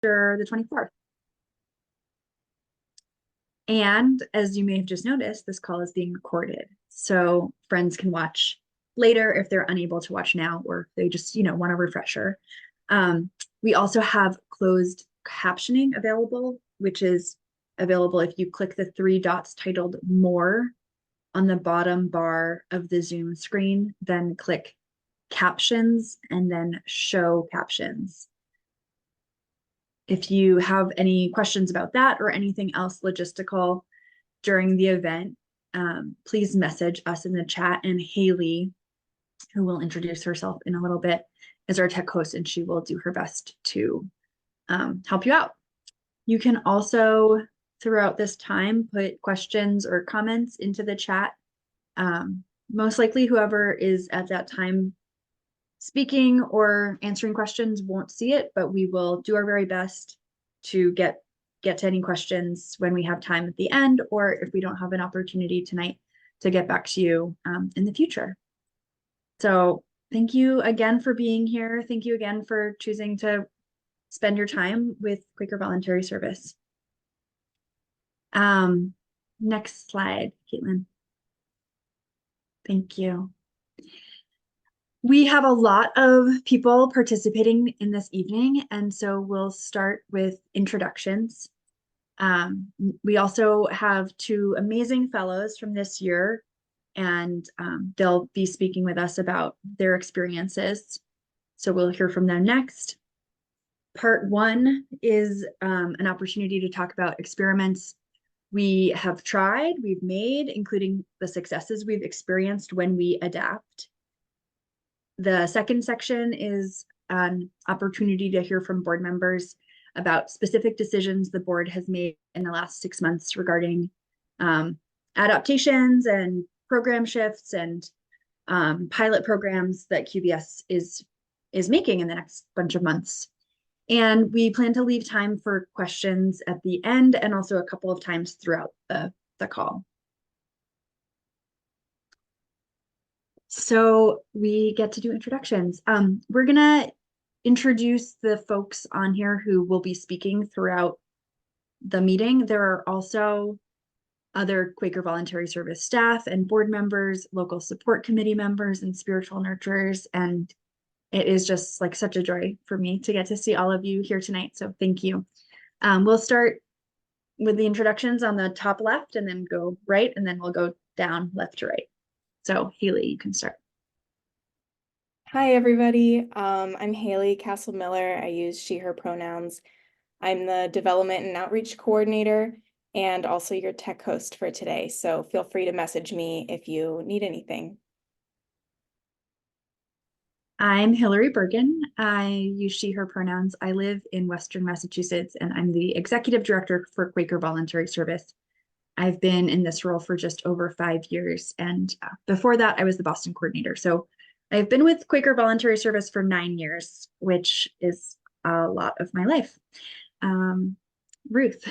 the 24th. And as you may have just noticed, this call is being recorded. So friends can watch later if they're unable to watch now, or if they just, want a refresher. We also have closed captioning available, which is available if you click the 3 dots titled More on the bottom bar of the Zoom screen, then click Captions and then Show Captions. If you have any questions about that or anything else logistical during the event, please message us in the chat, and Haley, who will introduce herself in a little bit, is our tech host, and she will do her best to help you out. You can also, throughout this time, put questions or comments into the chat. Most likely whoever is at that time speaking or answering questions won't see it, but we will do our very best to get to any questions when we have time at the end, or if we don't have an opportunity tonight, to get back to you in the future. So thank you again for being here. Thank you again for choosing to spend your time with Quaker Voluntary Service. Next slide, Caitlin. Thank you. We have a lot of people participating in this evening, and so we'll start with introductions. We also have 2 amazing fellows from this year, and they'll be speaking with us about their experiences. So we'll hear from them next. Part 1 is an opportunity to talk about experiments we have tried, we've made, including the successes we've experienced when we adapt. The second section is an opportunity to hear from board members about specific decisions the board has made in the last 6 months regarding adaptations and program shifts and pilot programs that QVS is making in the next bunch of months. And we plan to leave time for questions at the end, and also a couple of times throughout the call. So we get to do introductions. We're gonna introduce the folks on here who will be speaking throughout the meeting. There are also other Quaker Voluntary Service staff and board members, local support committee members, and spiritual nurturers. And it is just like such a joy for me to get to see all of you here tonight. So thank you. We'll start with the introductions on the top left, and then go right, and then we'll go down left to right. So Haley, you can start. Hi, everybody. I'm Haley Castle-Miller. I use she, her pronouns. I'm the Development and Outreach Coordinator and also your tech host for today. So feel free to message me if you need anything. I'm Hillary Bergen. I use she, her pronouns. I live in Western Massachusetts, and I'm the Executive Director for Quaker Voluntary Service. I've been in this role for just over 5 years, and before that, I was the Boston coordinator. So I've been with Quaker Voluntary Service for 9 years, which is a lot of my life. Ruth.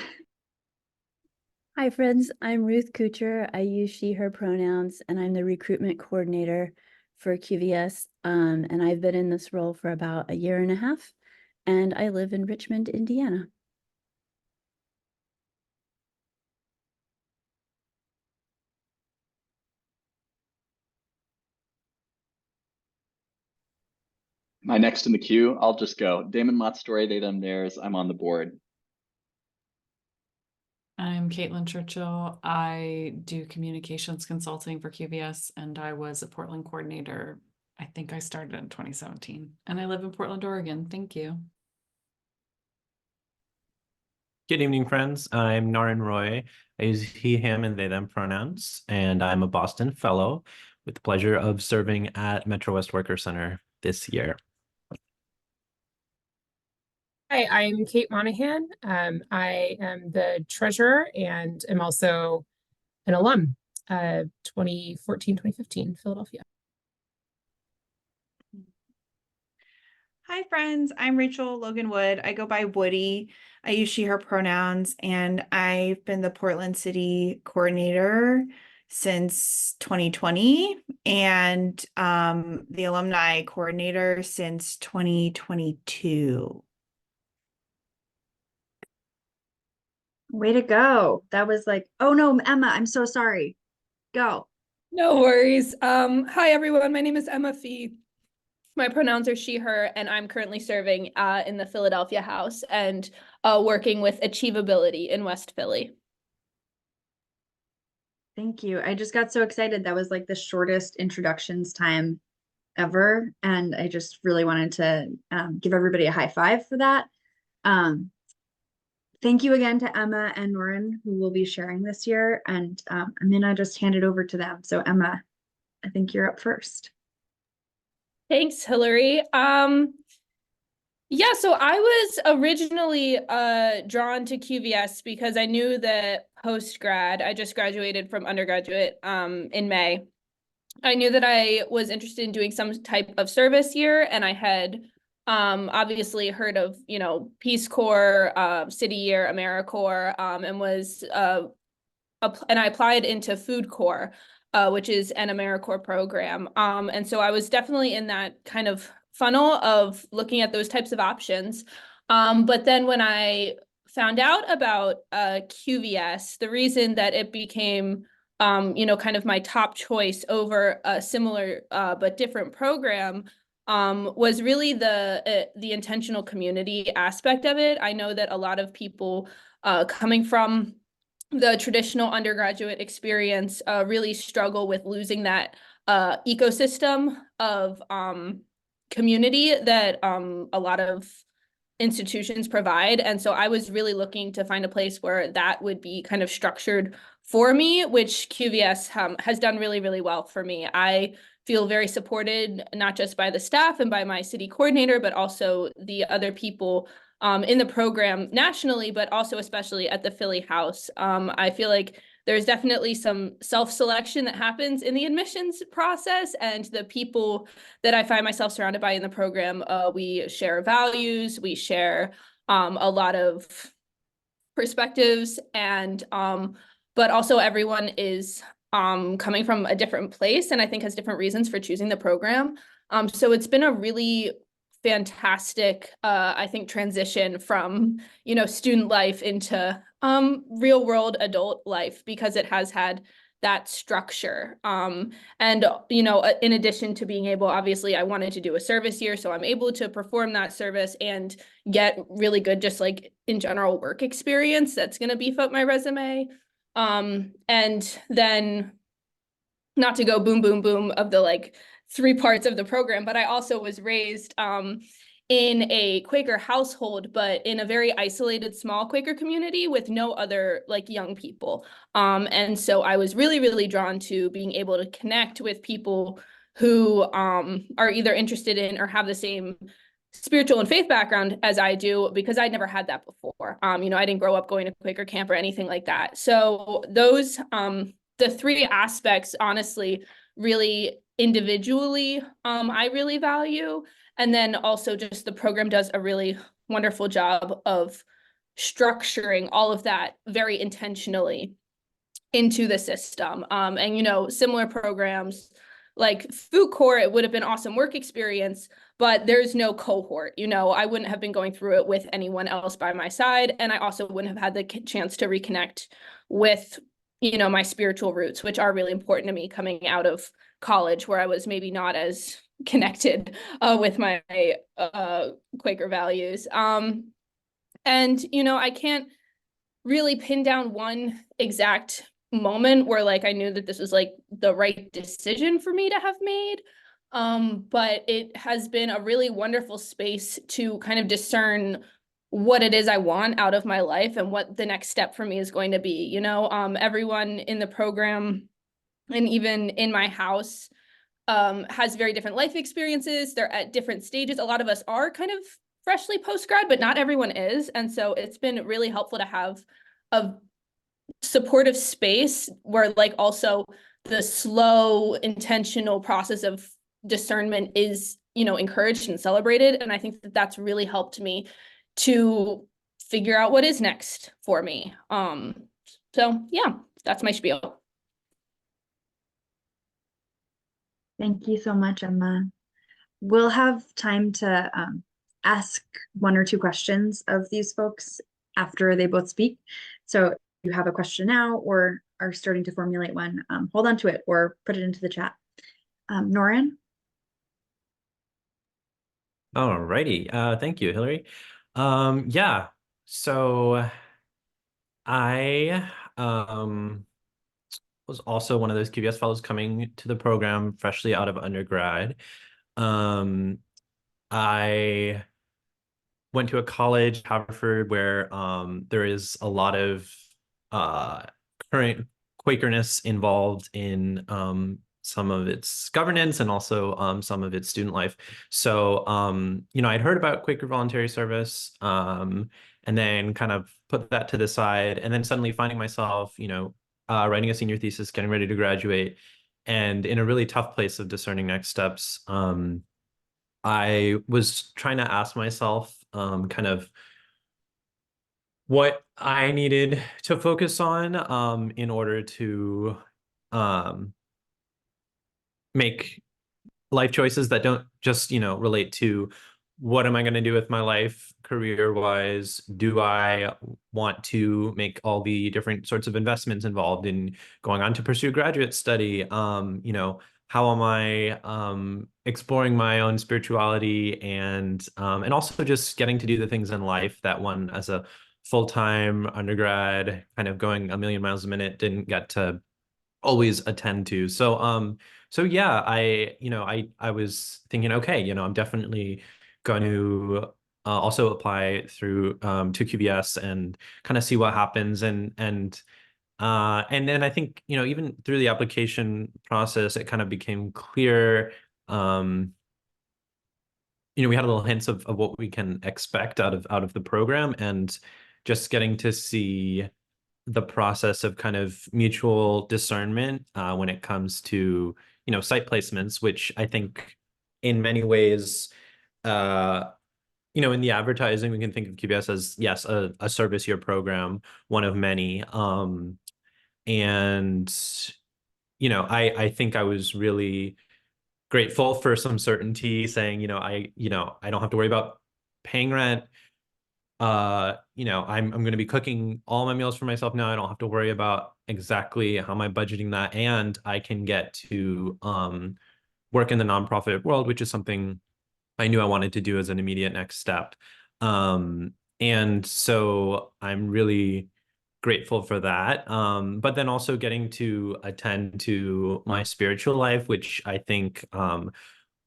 Hi, friends. I'm Ruth Kucher. I use she, her pronouns, and I'm the recruitment coordinator for QVS. And I've been in this role for about 1.5 years, and I live in Richmond, Indiana. My next in the queue, I'll just go. Damon Mottstory, they, them, theirs. I'm on the board. I'm Caitlin Churchill. I do communications consulting for QVS, and I was a Portland coordinator. I think I started in 2017, and I live in Portland, Oregon. Thank you. Good evening, friends. I'm Naran Roy. I use he, him, and they, them pronouns, and I'm a Boston Fellow with the pleasure of serving at Metro West Worker Center this year. Hi, I'm Kate Monahan. I am the treasurer and am also an alum, 2014, 2015, Philadelphia. Hi, friends. I'm Rachel Logan Wood. I go by Woody. I use she, her pronouns, and I've been the Portland City coordinator since 2020 and the alumni coordinator since 2022. Way to go. That was like, oh no, Emma, I'm so sorry. Go. No worries. Hi everyone. My name is Emma Fee. My pronouns are she, her, and I'm currently serving in the Philadelphia House and working with Achievability in West Philly. Thank you. I just got so excited. That was like the shortest introductions time ever. And I just really wanted to give everybody a high five for that. Thank you again to Emma and Norin, who will be sharing this year. And I'm gonna just hand it over to them. So Emma, I think you're up first. Thanks, Hillary. Yeah, so I was originally drawn to QVS because I knew that post-grad, I just graduated from undergraduate in May. I knew that I was interested in doing some type of service year, and I had obviously heard of, you know, Peace Corps, City Year, AmeriCorps, and was and I applied into Food Corps, which is an AmeriCorps program. And so I was definitely in that kind of funnel of looking at those types of options. But then when I found out about QVS, the reason that it became you know, kind of my top choice over a similar but different program was really the intentional community aspect of it. I know that a lot of people coming from the traditional undergraduate experience really struggle with losing that ecosystem of community that a lot of institutions provide. And so I was really looking to find a place where that would be kind of structured for me, which QVS has done really, really well for me. I feel very supported, not just by the staff and by my city coordinator, but also the other people in the program nationally, but also especially at the Philly House. I feel like there's definitely some self-selection that happens in the admissions process, and the people that I find myself surrounded by in the program, we share values, we share a lot of perspectives, and but also everyone is coming from a different place, and I think has different reasons for choosing the program. So it's been a really fantastic, I think, transition from, you know, student life into real world adult life, because it has had that structure. And, you know, in addition to being able, obviously, I wanted to do a service year, so I'm able to perform that service and get really good, just like in general work experience that's going to beef up my resume. And then not to go boom, boom, boom of the like 3 parts of the program, but I also was raised in a Quaker household, but in a very isolated small Quaker community with no other like young people. And so I was really, really drawn to being able to connect with people who are either interested in or have the same spiritual and faith background as I do, because I'd never had that before. You know, I didn't grow up going to Quaker camp or anything like that. So those, the 3 aspects, honestly, really individually, I really value. And then also just the program does a really wonderful job of structuring all of that very intentionally into the system. And, you know, similar programs like Food Corps, it would have been awesome work experience, but there's no cohort. You know, I wouldn't have been going through it with anyone else by my side. And I also wouldn't have had the chance to reconnect with, you know, my spiritual roots, which are really important to me coming out of college, where I was maybe not as connected with my Quaker values. And, you know, I can't really pin down one exact moment where like I knew that this was like the right decision for me to have made. But it has been a really wonderful space to kind of discern what it is I want out of my life and what the next step for me is going to be. You know, everyone in the program and even in my house has very different life experiences. They're at different stages. A lot of us are kind of freshly post-grad, but not everyone is. And so it's been really helpful to have a supportive space where like also the slow, intentional process of discernment is, you know, encouraged and celebrated. And I think that that's really helped me to figure out what is next for me. So yeah, that's my spiel. Thank you so much, Emma. We'll have time to ask 1 or 2 questions of these folks after they both speak. So if you have a question now or are starting to formulate one, hold on to it or put it into the chat. Norin? All righty. Thank you, Hillary. Yeah, so I was also one of those QVS fellows coming to the program freshly out of undergrad. I went to a college, Haverford, where there is a lot of current Quakerness involved in some of its governance and also some of its student life. So, I'd heard about Quaker Voluntary Service and then kind of put that to the side, and then suddenly finding myself, writing a senior thesis, getting ready to graduate, and in a really tough place of discerning next steps. I was trying to ask myself kind of what I needed to focus on in order to make life choices that don't just, relate to what am I going to do with my life career-wise? Do I want to make all the different sorts of investments involved in going on to pursue graduate study? How am I exploring my own spirituality and also just getting to do the things in life that one as a full-time undergrad kind of going a million miles a minute didn't get to always attend to. So yeah, I was thinking, okay, I'm definitely going to also apply through to QVS and kind of see what happens. And then I think, even through the application process, it kind of became clear, we had a little hints of what we can expect out of the program, and just getting to see the process of kind of mutual discernment when it comes to, site placements, which I think in many ways, in the advertising, we can think of QVS as, yes, a service year program, one of many. And, I think I was really grateful for some certainty saying, I don't have to worry about paying rent. I'm going to be cooking all my meals for myself now. I don't have to worry about exactly how am I budgeting that, and I can get to work in the nonprofit world, which is something I knew I wanted to do as an immediate next step. And so I'm really grateful for that. But then also getting to attend to my spiritual life, which I think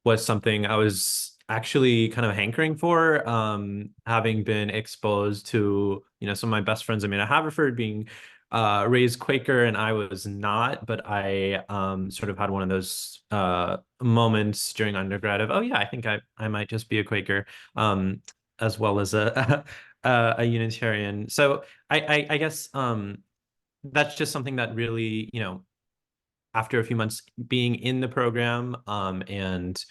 was something I was actually kind of hankering for, having been exposed to, some of my best friends. I mean, at Haverford being raised Quaker, and I was not, but I sort of had one of those moments during undergrad of, oh yeah, I think I might just be a Quaker, as well as a Unitarian. So I guess that's just something that really, after a few months being in the program and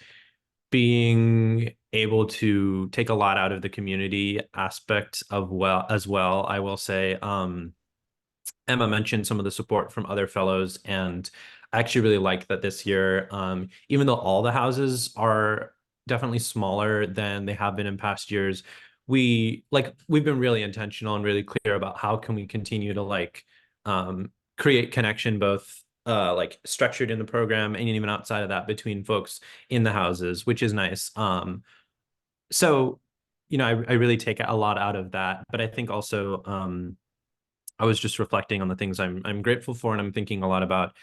being able to take a lot out of the community aspect of as well, I will say, Emma mentioned some of the support from other fellows, and I actually really like that this year, even though all the houses are definitely smaller than they have been in past years, we've been really intentional and really clear about how can we continue to create connection, both structured in the program and even outside of that between folks in the houses, which is nice. So, I really take a lot out of that, but I think also, I was just reflecting on the things I'm grateful for, and I'm thinking a lot about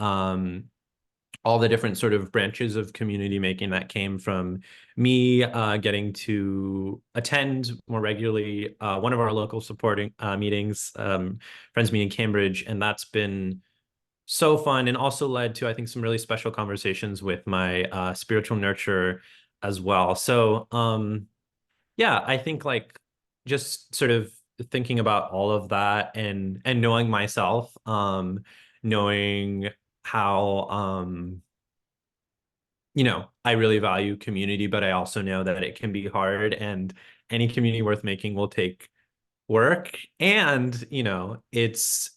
all the different sort of branches of community making that came from me getting to attend more regularly one of our local supporting meetings, Friends Meeting Cambridge, and that's been so fun, and also led to, I think, some really special conversations with my spiritual nurturer as well. So yeah, I think just sort of thinking about all of that and knowing myself, knowing how I really value community, but I also know that it can be hard, and any community worth making will take work, and it's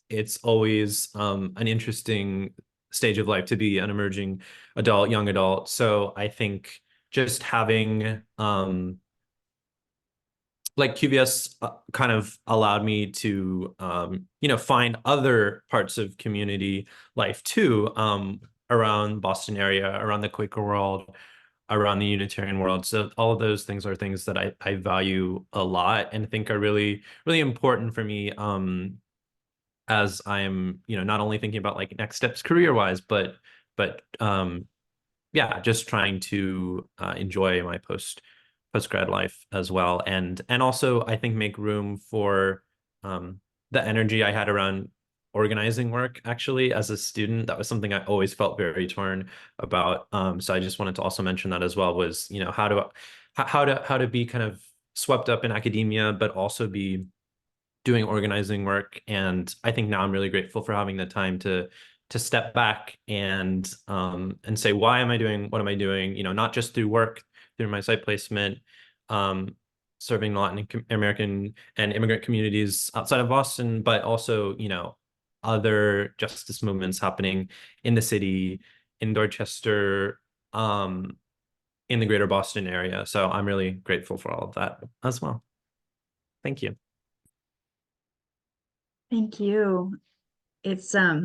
always an interesting stage of life to be an emerging adult, young adult. So I think just having like QVS kind of allowed me to find other parts of community life too, around Boston area, around the Quaker world, around the Unitarian world. So all of those things are things that I value a lot and think are really, really important for me, as I'm, not only thinking about like next steps career-wise, but yeah, just trying to enjoy my post-grad life as well. And also I think make room for the energy I had around organizing work. Actually, as a student, that was something I always felt very torn about. So I just wanted to also mention that as well, was, how to be kind of swept up in academia, but also be doing organizing work. And I think now I'm really grateful for having the time to step back and say, why am I doing what am I doing? Not just through work, through my site placement, serving the Latin American and immigrant communities outside of Boston, but also, other justice movements happening in the city, in Dorchester, in the greater Boston area. So I'm really grateful for all of that as well. Thank you. Thank you. It's a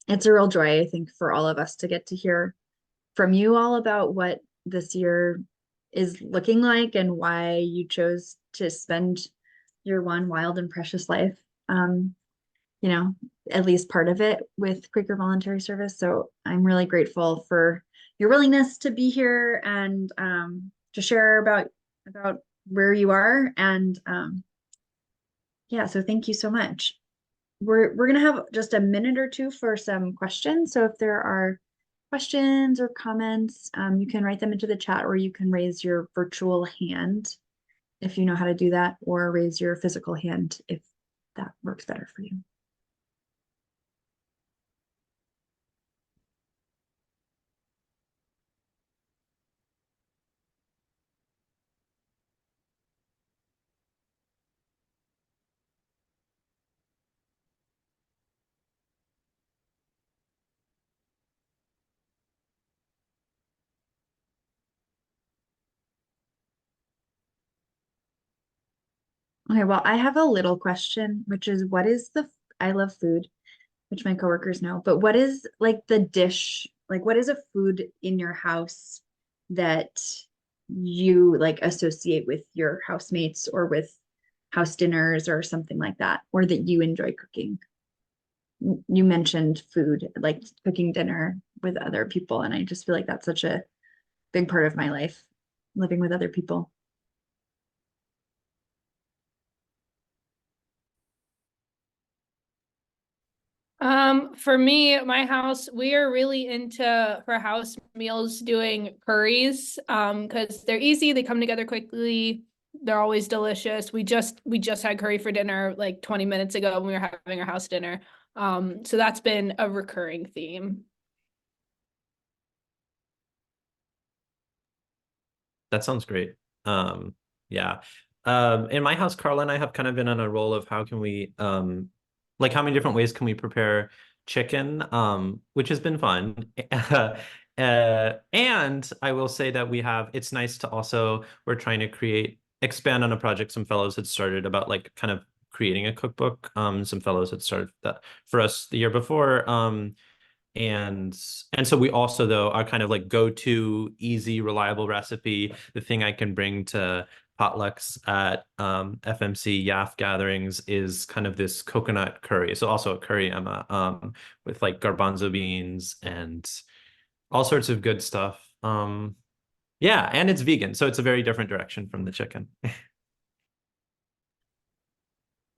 real joy, I think, for all of us to get to hear from you all about what this year is looking like and why you chose to spend your one wild and precious life, at least part of it with Quaker Voluntary Service. So I'm really grateful for your willingness to be here and to share about where you are. And yeah, so thank you so much. We're going to have just a minute or two for some questions. So if there are questions or comments, you can write them into the chat, or you can raise your virtual hand if you know how to do that, or raise your physical hand if that works better for you. Okay, well, I have a little question, which is I love food, which my coworkers know, but what is like the dish, like what is a food in your house that you like associate with your housemates or with house dinners or something like that, or that you enjoy cooking? You mentioned food, like cooking dinner with other people, and I just feel like that's such a big part of my life, living with other people. For me, my house, we are really into for house meals doing curries, because they're easy, they come together quickly, they're always delicious. We just had curry for dinner like 20 minutes ago when we were having our house dinner. So that's been a recurring theme. That sounds great. Yeah. In my house, Carla and I have kind of been on a roll of how can we, like how many different ways can we prepare chicken, which has been fun. And I will say that it's nice to also, we're trying to expand on a project some fellows had started about like kind of creating a cookbook. Some fellows had started that for us the year before. And so we also, though, our kind of like go-to easy, reliable recipe, the thing I can bring to potlucks at FMC YAF gatherings is kind of this coconut curry. So also a curry, Emma, with like garbanzo beans and all sorts of good stuff. Yeah, and it's vegan, so it's a very different direction from the chicken.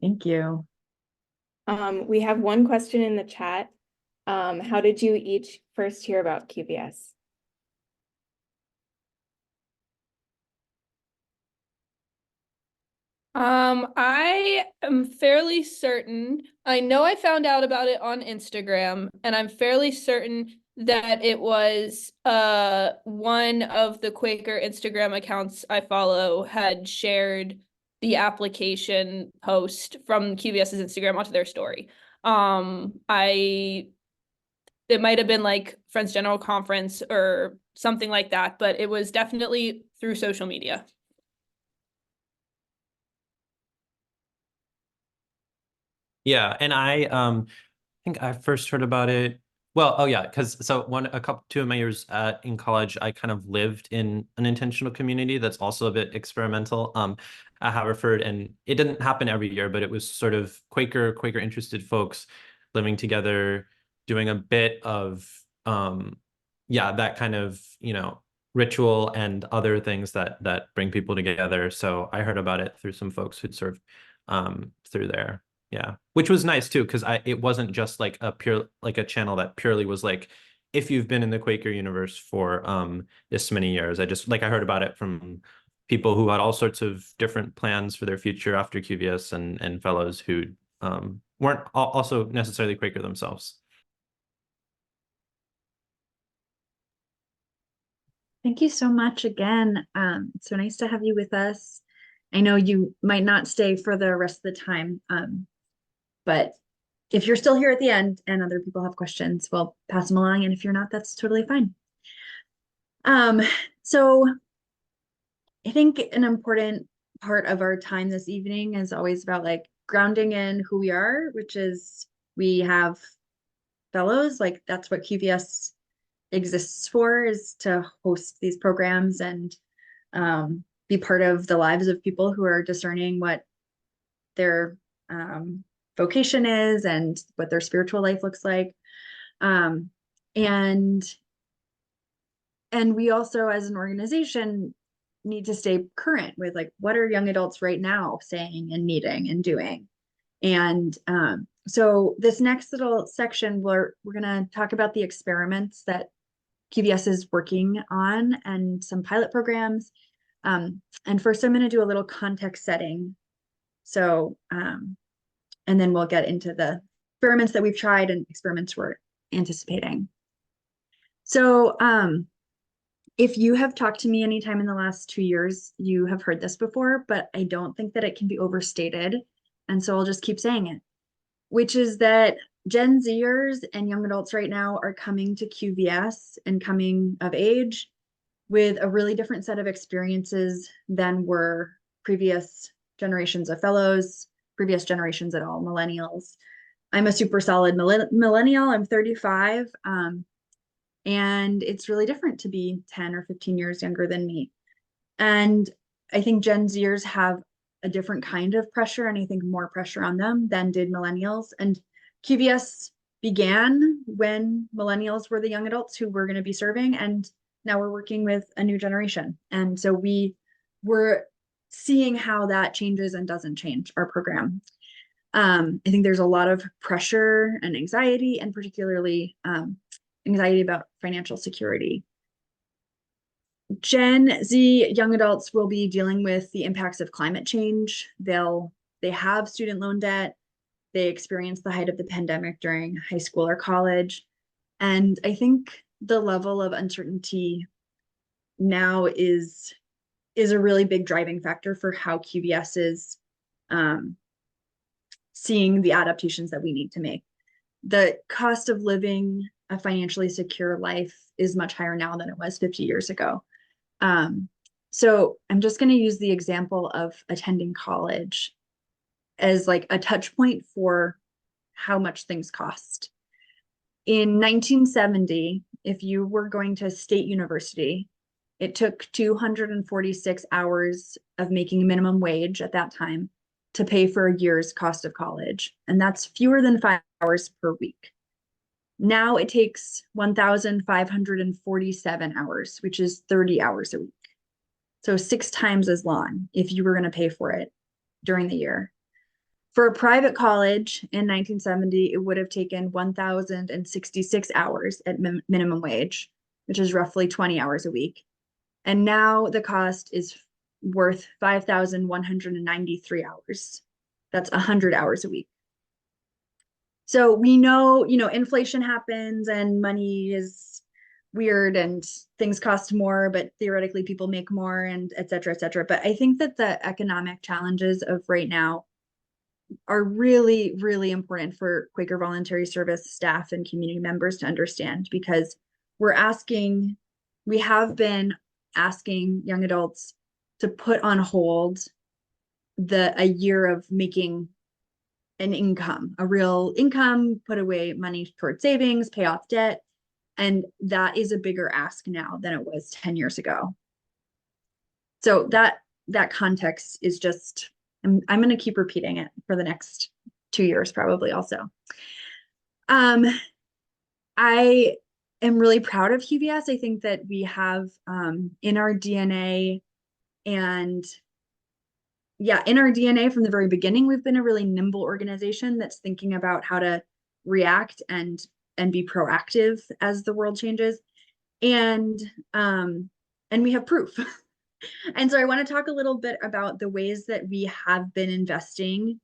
Thank you. We have one question in the chat. How did you each first hear about QVS? I am fairly certain, I know I found out about it on Instagram, and I'm fairly certain that it was one of the Quaker Instagram accounts I follow had shared the application post from QVS's Instagram onto their story. It might have been like Friends General Conference or something like that, but it was definitely through social media. Yeah, and I think I first heard about it. Well, oh yeah, because two of my years in college, I kind of lived in an intentional community that's also a bit experimental at Haverford, and it didn't happen every year, but it was sort of Quaker interested folks living together, doing a bit of yeah, that kind of, ritual and other things that bring people together. So I heard about it through some folks who'd served through there. Yeah, which was nice too, because it wasn't just like a channel that purely was like, if you've been in the Quaker universe for this many years. I heard about it from people who had all sorts of different plans for their future after QVS, and fellows who weren't also necessarily Quaker themselves. Thank you so much again. It's so nice to have you with us. I know you might not stay for the rest of the time, but if you're still here at the end and other people have questions, well, pass them along. And if you're not, that's totally fine. So I think an important part of our time this evening is always about like grounding in who we are, which is we have fellows, like that's what QVS exists for, is to host these programs and be part of the lives of people who are discerning what their vocation is and what their spiritual life looks like. And we also, as an organization, need to stay current with like, what are young adults right now saying and needing and doing? And so this next little section, we're going to talk about the experiments that QVS is working on and some pilot programs. And first I'm going to do a little context setting. So, and then we'll get into the experiments that we've tried and experiments we're anticipating. So, if you have talked to me anytime in the last 2 years, you have heard this before, but I don't think that it can be overstated. And so I'll just keep saying it, which is that Gen Zers and young adults right now are coming to QVS and coming of age with a really different set of experiences than were previous generations of fellows, previous generations at all, millennials. I'm a super solid millennial. I'm 35. And it's really different to be 10 or 15 years younger than me. And I think Gen Zers have a different kind of pressure, and I think more pressure on them than did millennials. And QVS began when millennials were the young adults who were going to be serving, and now we're working with a new generation. And so we're seeing how that changes and doesn't change our program. I think there's a lot of pressure and anxiety, and particularly anxiety about financial security. Gen Z young adults will be dealing with the impacts of climate change. They have student loan debt. They experienced the height of the pandemic during high school or college. And I think the level of uncertainty now is a really big driving factor for how QVS is seeing the adaptations that we need to make. The cost of living a financially secure life is much higher now than it was 50 years ago. So I'm just going to use the example of attending college as like a touch point for how much things cost. In 1970, if you were going to state university, it took 246 hours of making minimum wage at that time to pay for a year's cost of college. And that's fewer than 5 hours per week. Now it takes 1,547 hours, which is 30 hours a week. So 6 times as long if you were going to pay for it during the year. For a private college in 1970, it would have taken 1,066 hours at minimum wage, which is roughly 20 hours a week. And now the cost is worth 5,193 hours. That's 100 hours a week. So we know, inflation happens and money is weird and things cost more, but theoretically people make more, and et cetera, et cetera. But I think that the economic challenges of right now are really, really important for Quaker Voluntary Service staff and community members to understand, because we have been asking young adults to put on hold a year of making an income, a real income, put away money towards savings, pay off debt. And that is a bigger ask now than it was 10 years ago. So that context is just, I'm going to keep repeating it for the next 2 years, probably also. I am really proud of QVS. I think that we have in our DNA, and yeah, in our DNA from the very beginning, we've been a really nimble organization that's thinking about how to react and be proactive as the world changes. And we have proof. And so I want to talk a little bit about the ways that we have been investing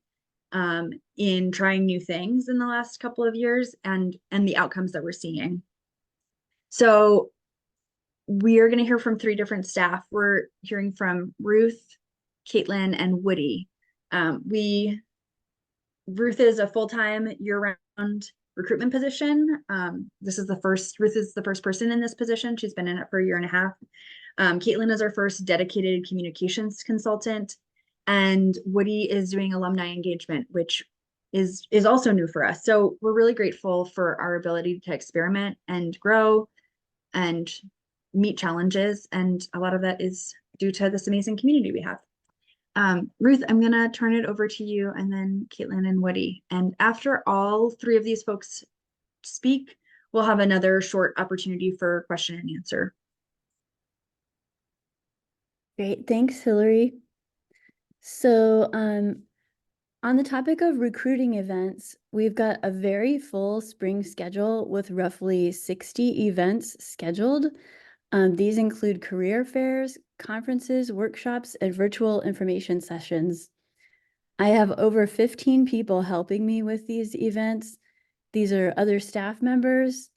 in trying new things in the last couple of years and the outcomes that we're seeing. So we are going to hear from 3 different staff. We're hearing from Ruth, Caitlin, and Woody. Ruth is a full-time year-round recruitment position. Ruth is the first person in this position. She's been in it for a year and a half. Caitlin is our first dedicated communications consultant, and Woody is doing alumni engagement, which is also new for us. So we're really grateful for our ability to experiment and grow and meet challenges. And a lot of that is due to this amazing community we have. Ruth, I'm going to turn it over to you, and then Caitlin and Woody. And after all 3 of these folks speak, we'll have another short opportunity for question and answer. Great, thanks, Hillary. So on the topic of recruiting events, we've got a very full spring schedule with roughly 60 events scheduled. These include career fairs, conferences, workshops, and virtual information sessions. I have over 15 people helping me with these events. These are other staff members,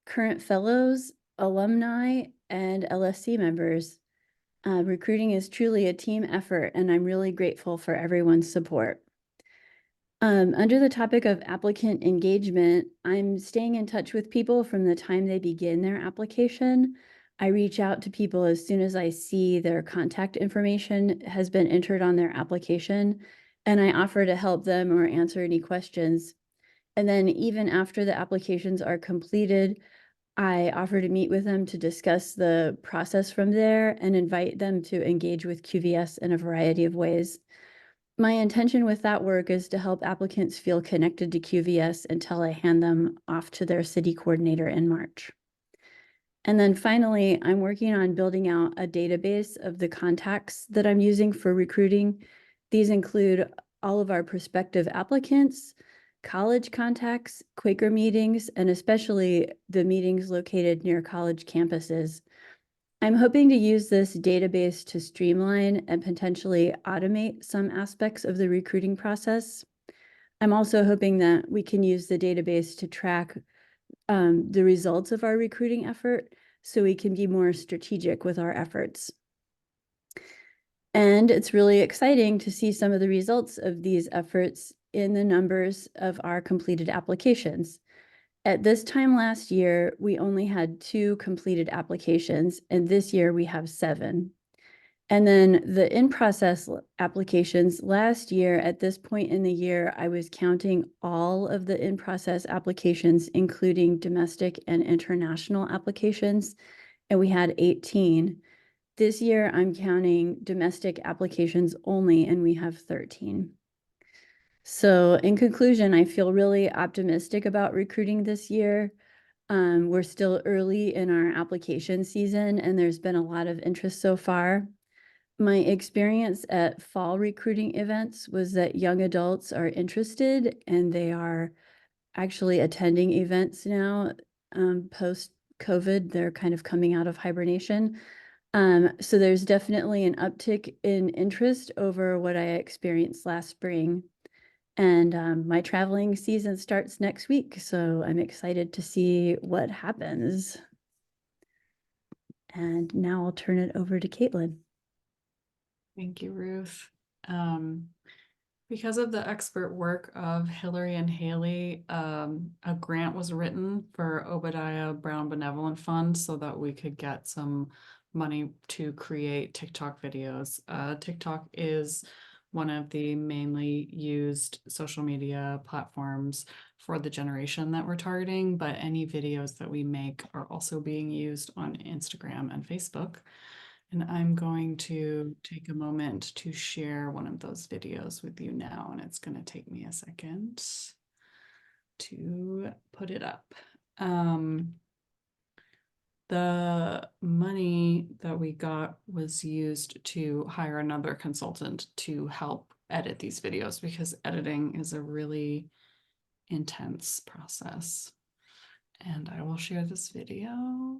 current fellows, alumni, and LSC members. Recruiting is truly a team effort, and I'm really grateful for everyone's support. Under the topic of applicant engagement, I'm staying in touch with people from the time they begin their application. I reach out to people as soon as I see their contact information has been entered on their application, and I offer to help them or answer any questions. And then even after the applications are completed, I offer to meet with them to discuss the process from there and invite them to engage with QVS in a variety of ways. My intention with that work is to help applicants feel connected to QVS until I hand them off to their city coordinator in March. And then finally, I'm working on building out a database of the contacts that I'm using for recruiting. These include all of our prospective applicants, college contacts, Quaker meetings, and especially the meetings located near college campuses. I'm hoping to use this database to streamline and potentially automate some aspects of the recruiting process. I'm also hoping that we can use the database to track the results of our recruiting effort so we can be more strategic with our efforts. And it's really exciting to see some of the results of these efforts in the numbers of our completed applications. At this time last year, we only had 2 completed applications, and this year we have 7. And then the in-process applications last year, at this point in the year, I was counting all of the in-process applications, including domestic and international applications, and we had 18. This year, I'm counting domestic applications only, and we have 13. So in conclusion, I feel really optimistic about recruiting this year. We're still early in our application season, and there's been a lot of interest so far. My experience at fall recruiting events was that young adults are interested, and they are actually attending events now. Post-COVID, they're kind of coming out of hibernation. So there's definitely an uptick in interest over what I experienced last spring. And my traveling season starts next week, so I'm excited to see what happens. And now I'll turn it over to Caitlin. Thank you, Ruth. Because of the expert work of Hillary and Haley, a grant was written for Obadiah Brown Benevolent Fund so that we could get some money to create TikTok videos. TikTok is one of the mainly used social media platforms for the generation that we're targeting, but any videos that we make are also being used on Instagram and Facebook. And I'm going to take a moment to share one of those videos with you now, and it's going to take me a second to put it up. The money that we got was used to hire another consultant to help edit these videos, because editing is a really intense process. And I will share this video.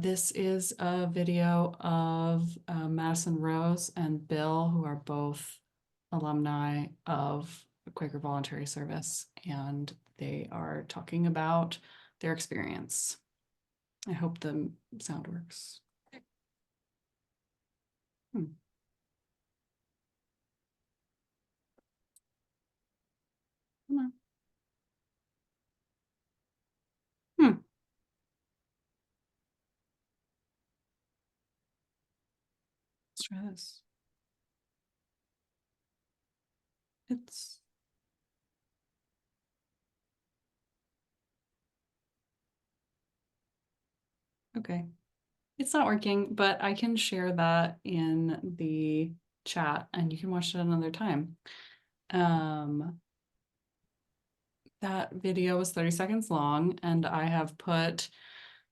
This is a video of Madison Rose and Bill, who are both alumni of Quaker Voluntary Service, and they are talking about their experience. I hope the sound works. Come on. Let's try this. It's okay. It's not working, but I can share that in the chat and you can watch it another time. That video was 30 seconds long, and I have put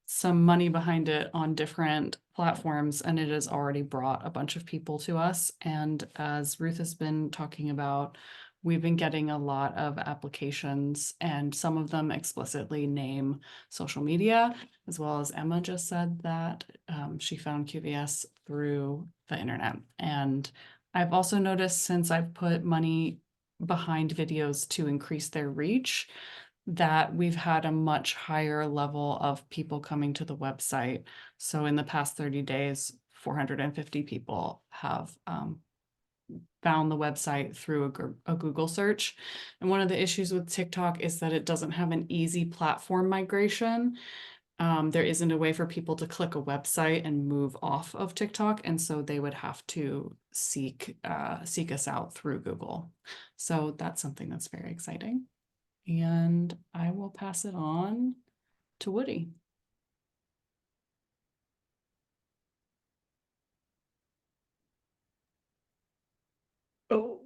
some money behind it on different platforms, and it has already brought a bunch of people to us. And as Ruth has been talking about, we've been getting a lot of applications, and some of them explicitly name social media, as well as Emma just said that she found QVS through the internet. And I've also noticed, since I've put money behind videos to increase their reach, that we've had a much higher level of people coming to the website. So in the past 30 days, 450 people have found the website through a Google search. And one of the issues with TikTok is that it doesn't have an easy platform migration. There isn't a way for people to click a website and move off of TikTok, and so they would have to seek us out through Google. So that's something that's very exciting. And I will pass it on to Woody. Oh.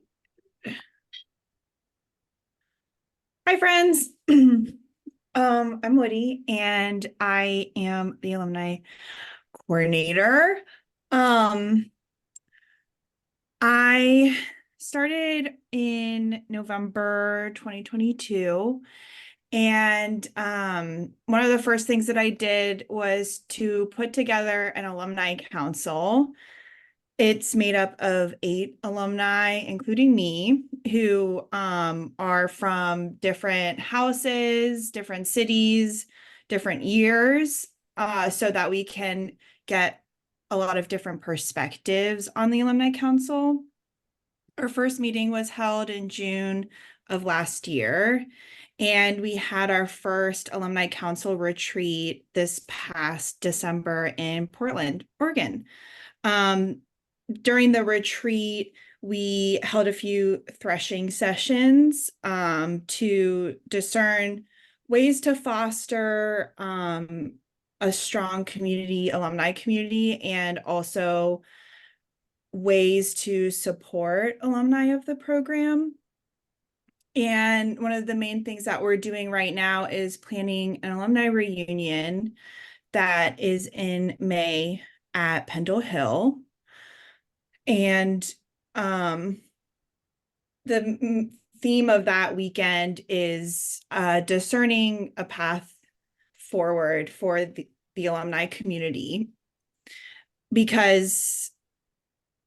Hi, friends. I'm Woody, and I am the alumni coordinator. I started in November 2022, and one of the first things that I did was to put together an alumni council. It's made up of 8 alumni, including me, who are from different houses, different cities, different years, so that we can get a lot of different perspectives on the Alumni Council. Our first meeting was held in June of last year, and we had our first Alumni Council retreat this past December in Portland, Oregon. During the retreat, we held a few threshing sessions to discern ways to foster a strong community, alumni community, and also ways to support alumni of the program. And one of the main things that we're doing right now is planning an alumni reunion that is in May at Pendle Hill. And the theme of that weekend is discerning a path forward for the alumni community. Because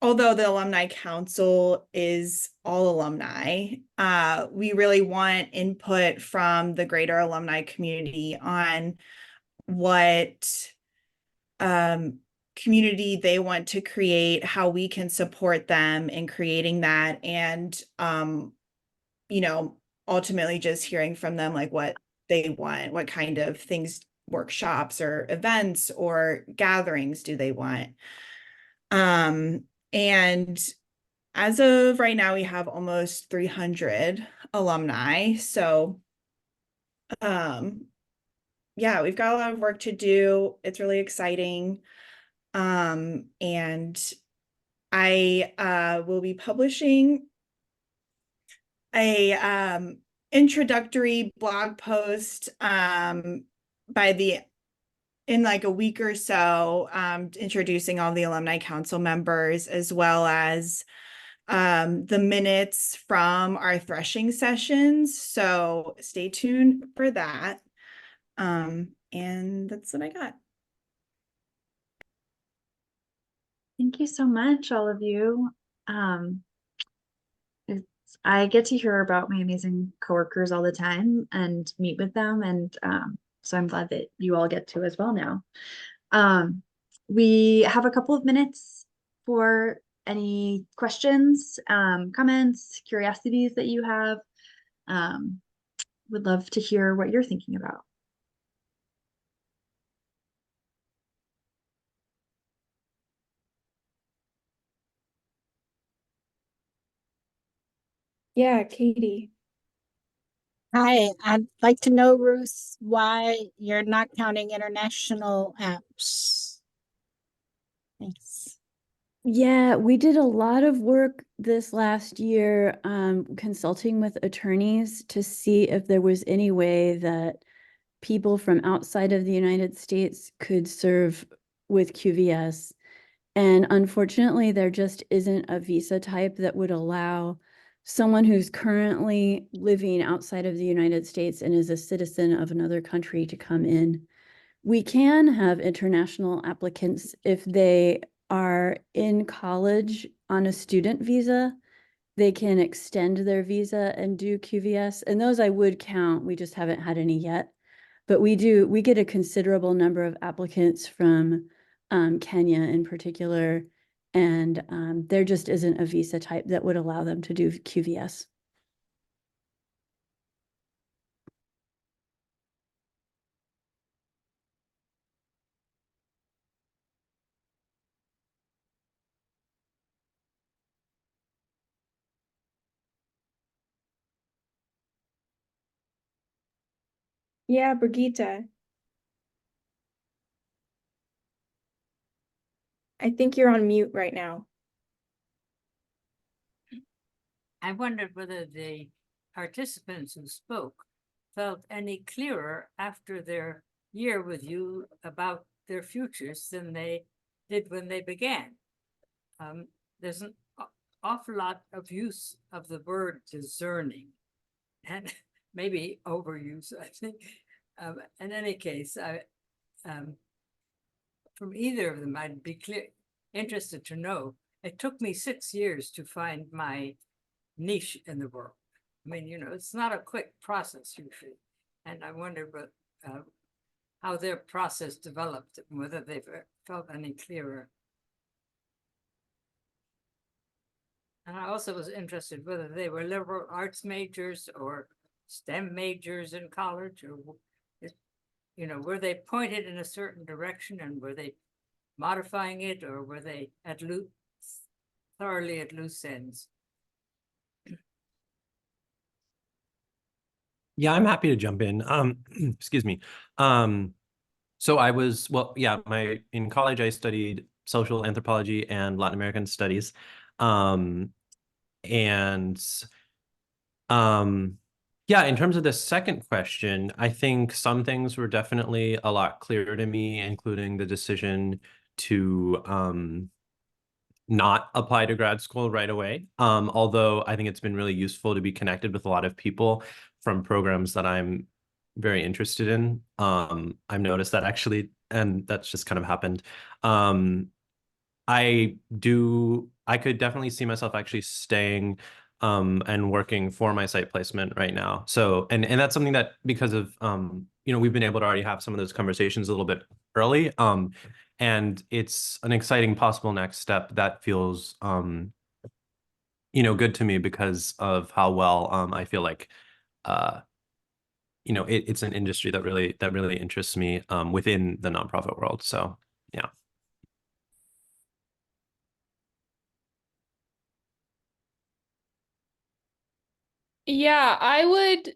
although the Alumni Council is all alumni, we really want input from the greater alumni community on what community they want to create, how we can support them in creating that, and you know, ultimately just hearing from them like what they want, what kind of things, workshops or events or gatherings do they want. And as of right now, we have almost 300 alumni. So, yeah, we've got a lot of work to do. It's really exciting. And I will be publishing a introductory blog post in like a week or so, introducing all the alumni council members, as well as the minutes from our threshing sessions. So stay tuned for that. And that's what I got. Thank you so much, all of you. I get to hear about my amazing coworkers all the time and meet with them, and so I'm glad that you all get to as well now. We have a couple of minutes for any questions, comments, curiosities that you have. Would love to hear what you're thinking about. Yeah, Katie. Hi, I'd like to know, Ruth, why you're not counting international apps. Thanks. Yeah, we did a lot of work this last year consulting with attorneys to see if there was any way that people from outside of the United States could serve with QVS. And unfortunately, there just isn't a visa type that would allow someone who's currently living outside of the United States and is a citizen of another country to come in. We can have international applicants if they are in college on a student visa. They can extend their visa and do QVS, and those I would count. We just haven't had any yet. But we get a considerable number of applicants from Kenya in particular, and there just isn't a visa type that would allow them to do QVS. Yeah, Brigitte. I think you're on mute right now. I wondered whether the participants who spoke felt any clearer after their year with you about their futures than they did when they began. There's an awful lot of use of the word discerning, and maybe overuse, I think. In any case, from either of them, I'd be interested to know. It took me 6 years to find my niche in the world. I mean, you know, it's not a quick process usually. And I wonder how their process developed, and whether they've felt any clearer. And I also was interested whether they were liberal arts majors or STEM majors in college, or, you know, were they pointed in a certain direction, and were they modifying it, or were they thoroughly at loose ends? Yeah, I'm happy to jump in. Excuse me. So I was, well, yeah, in college I studied social anthropology and Latin American studies. Yeah, in terms of the second question, I think some things were definitely a lot clearer to me, including the decision to not apply to grad school right away. Although I think it's been really useful to be connected with a lot of people from programs that I'm very interested in. I've noticed that actually, and that's just kind of happened. I could definitely see myself actually staying and working for my site placement right now. So, and that's something that, because of, you know, we've been able to already have some of those conversations a little bit early. And it's an exciting possible next step that feels, you know, good to me because of how well I feel like, you know, it's an industry that really interests me within the nonprofit world. So, yeah. Yeah, I would,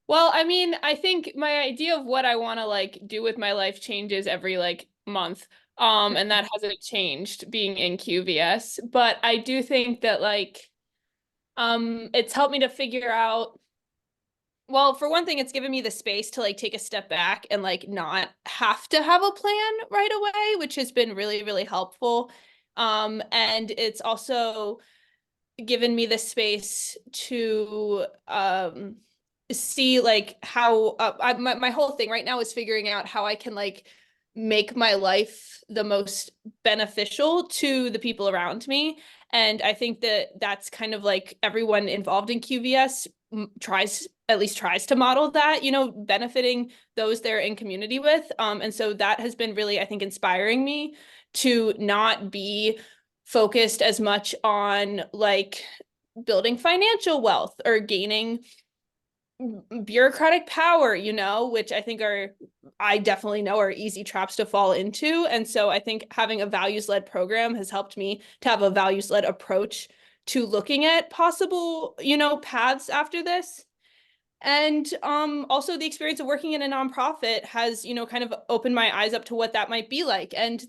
well, I mean, I think my idea of what I want to like do with my life changes every like month. And that hasn't changed being in QVS, but I do think that like it's helped me to figure out, well, for one thing, it's given me the space to like take a step back and like not have to have a plan right away, which has been really, really helpful. And it's also given me the space to see like how my whole thing right now is figuring out how I can like make my life the most beneficial to the people around me. And I think that that's kind of like everyone involved in QVS at least tries to model that, you know, benefiting those they're in community with. And so that has been really, I think, inspiring me to not be focused as much on like building financial wealth or gaining bureaucratic power, you know, which I definitely know are easy traps to fall into. And so I think having a values-led program has helped me to have a values-led approach to looking at possible, you know, paths after this. And also the experience of working in a nonprofit has, you know, kind of opened my eyes up to what that might be like. And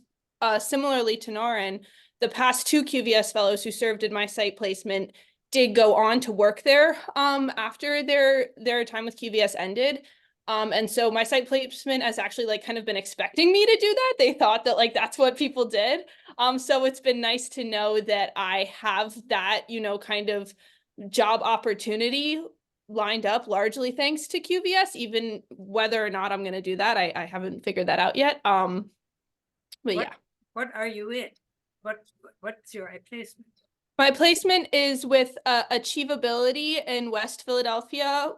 similarly to Lauren, the past 2 QVS fellows who served in my site placement did go on to work there after their time with QVS ended. And so my site placement has actually like kind of been expecting me to do that. They thought that like that's what people did. So it's been nice to know that I have that, you know, kind of job opportunity lined up largely thanks to QVS, even whether or not I'm going to do that. I haven't figured that out yet. But yeah. What are you in? What's your placement? My placement is with Achievability in West Philadelphia,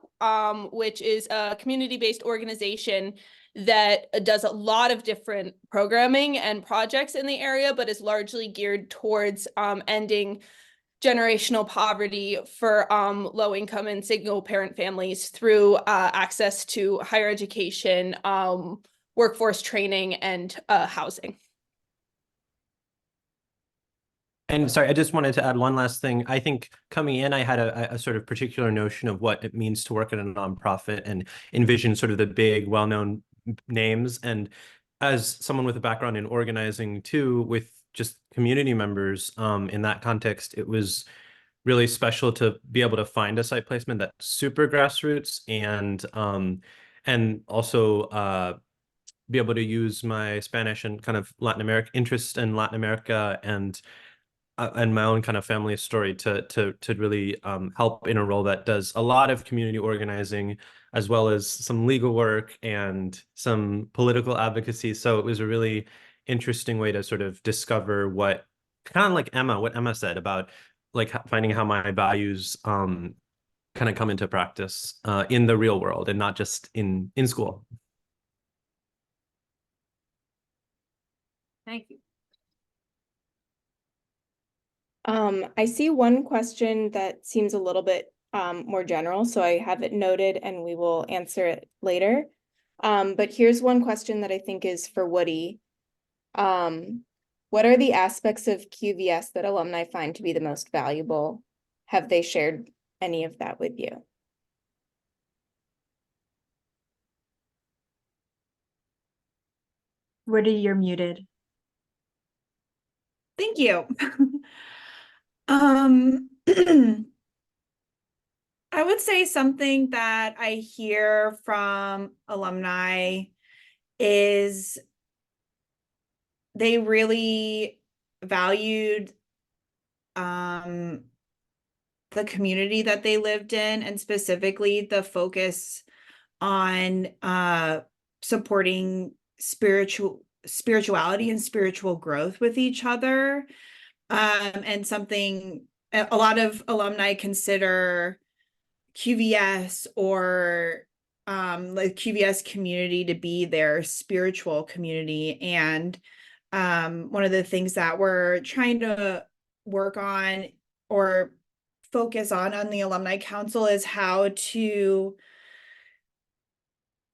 which is a community-based organization that does a lot of different programming and projects in the area, but is largely geared towards ending generational poverty for low-income and single-parent families through access to higher education, workforce training, and housing. And sorry, I just wanted to add one last thing. I think coming in, I had a sort of particular notion of what it means to work at a nonprofit and envision sort of the big, well-known names. And as someone with a background in organizing too, with just community members, in that context, it was really special to be able to find a site placement that's super grassroots and also be able to use my Spanish and kind of Latin America interest in Latin America and my own kind of family story to really help in a role that does a lot of community organizing, as well as some legal work and some political advocacy. So it was a really interesting way to sort of discover what kind of like what Emma said about like finding how my values kind of come into practice in the real world and not just in school. Thank you. I see one question that seems a little bit more general, so I have it noted and we will answer it later. But here's one question that I think is for Woody. What are the aspects of QVS that alumni find to be the most valuable? Have they shared any of that with you? Woody, you're muted. Thank you. I would say something that I hear from alumni is they really valued the community that they lived in, and specifically the focus on supporting spirituality and spiritual growth with each other. And something a lot of alumni consider QVS or the QVS community to be their spiritual community. And one of the things that we're trying to work on or focus on the Alumni Council is how to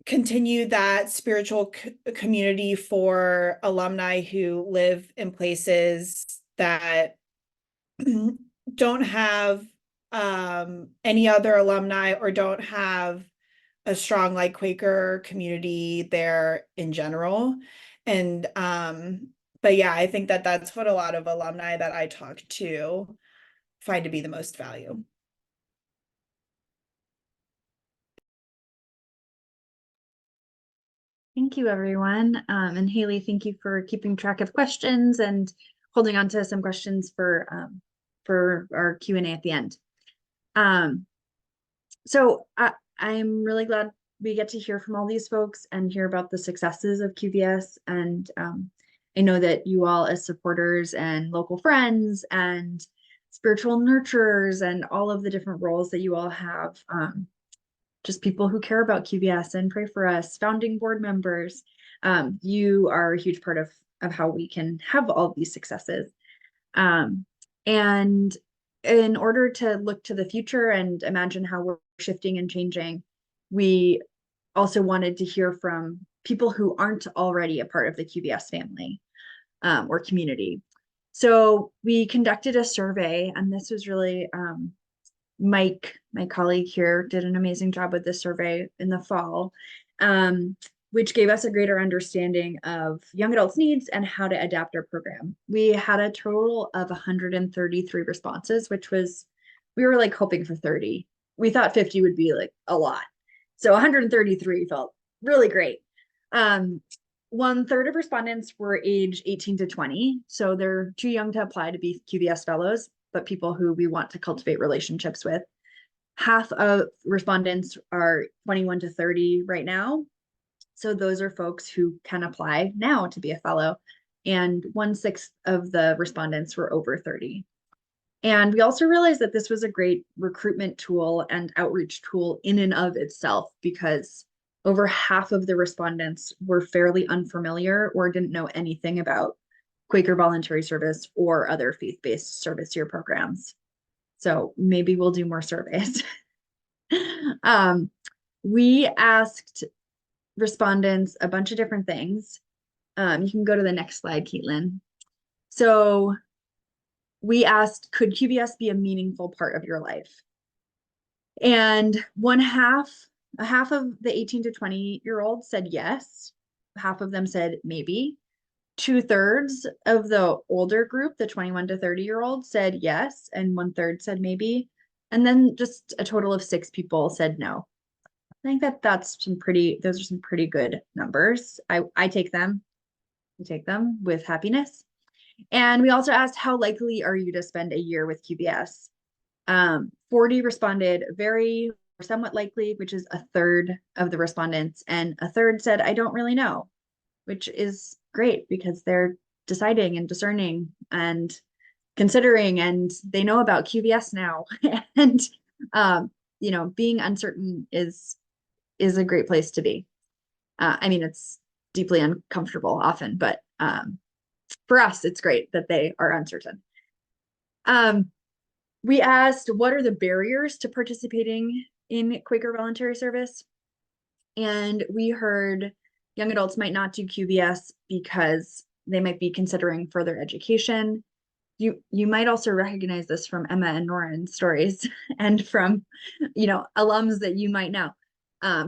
continue that spiritual community for alumni who live in places that don't have any other alumni or don't have a strong like Quaker community there in general. And but yeah, I think that that's what a lot of alumni that I talk to find to be the most value. Thank you, everyone. And Haley, thank you for keeping track of questions and holding on to some questions for our Q&A at the end. So I'm really glad we get to hear from all these folks and hear about the successes of QVS. And I know that you all as supporters and local friends and spiritual nurturers and all of the different roles that you all have, just people who care about QVS and pray for us, founding board members, you are a huge part of how we can have all these successes. And in order to look to the future and imagine how we're shifting and changing, we also wanted to hear from people who aren't already a part of the QVS family or community. So we conducted a survey, and this was really Mike, my colleague here, did an amazing job with this survey in the fall, which gave us a greater understanding of young adults' needs and how to adapt our program. We had a total of 133 responses, which was, we were like hoping for 30. We thought 50 would be like a lot. So 133 felt really great. 1/3 of respondents were age 18 to 20. So they're too young to apply to be QVS fellows, but people who we want to cultivate relationships with. Half of respondents are 21 to 30 right now. So those are folks who can apply now to be a fellow. And 1/6 of the respondents were over 30. And we also realized that this was a great recruitment tool and outreach tool in and of itself, because over half of the respondents were fairly unfamiliar or didn't know anything about Quaker Voluntary Service or other faith-based service year programs. So maybe we'll do more surveys. We asked respondents a bunch of different things. You can go to the next slide, Caitlin. So we asked, could QVS be a meaningful part of your life? And half of the 18 to 20-year-olds said yes. Half of them said maybe. 2/3 of the older group, the 21 to 30-year-olds, said yes, and 1/3 said maybe. And then just a total of 6 people said no. I think that those are some pretty good numbers. I take them. We take them with happiness. And we also asked, how likely are you to spend a year with QVS? 40 responded very or somewhat likely, which is 1/3 of the respondents, and 1/3 said, I don't really know, which is great because they're deciding and discerning and considering, and they know about QVS now. And, being uncertain is a great place to be. I mean, it's deeply uncomfortable often, but for us, it's great that they are uncertain. We asked, what are the barriers to participating in Quaker Voluntary Service? And we heard young adults might not do QVS because they might be considering further education. You might also recognize this from Emma and Noren's stories and from, alums that you might know.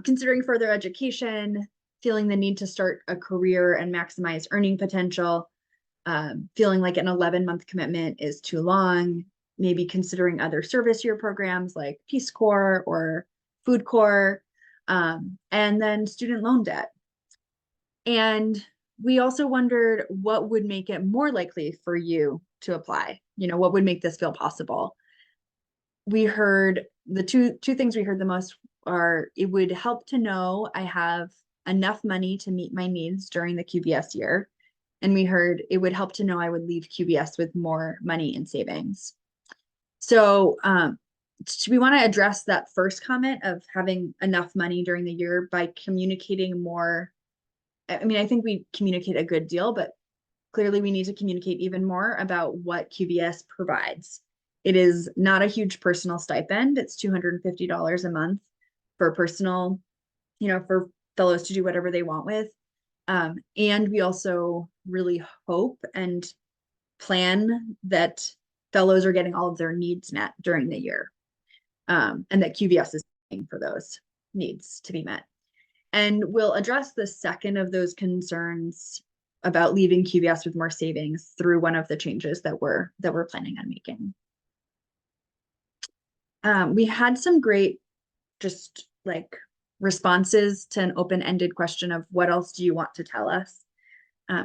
Considering further education, feeling the need to start a career and maximize earning potential, feeling like an 11-month commitment is too long, maybe considering other service year programs like Peace Corps or Food Corps, and then student loan debt. And we also wondered what would make it more likely for you to apply. What would make this feel possible? We heard the two things we heard the most are, it would help to know I have enough money to meet my needs during the QVS year. And we heard it would help to know I would leave QVS with more money in savings. So we want to address that first comment of having enough money during the year by communicating more. I mean, I think we communicate a good deal, but clearly we need to communicate even more about what QVS provides. It is not a huge personal stipend. It's $250 a month for personal, for fellows to do whatever they want with. And we also really hope and plan that fellows are getting all of their needs met during the year. and that QVS is paying for those needs to be met. And we'll address the second of those concerns about leaving QVS with more savings through one of the changes that we're planning on making. We had some great just like responses to an open-ended question of what else do you want to tell us?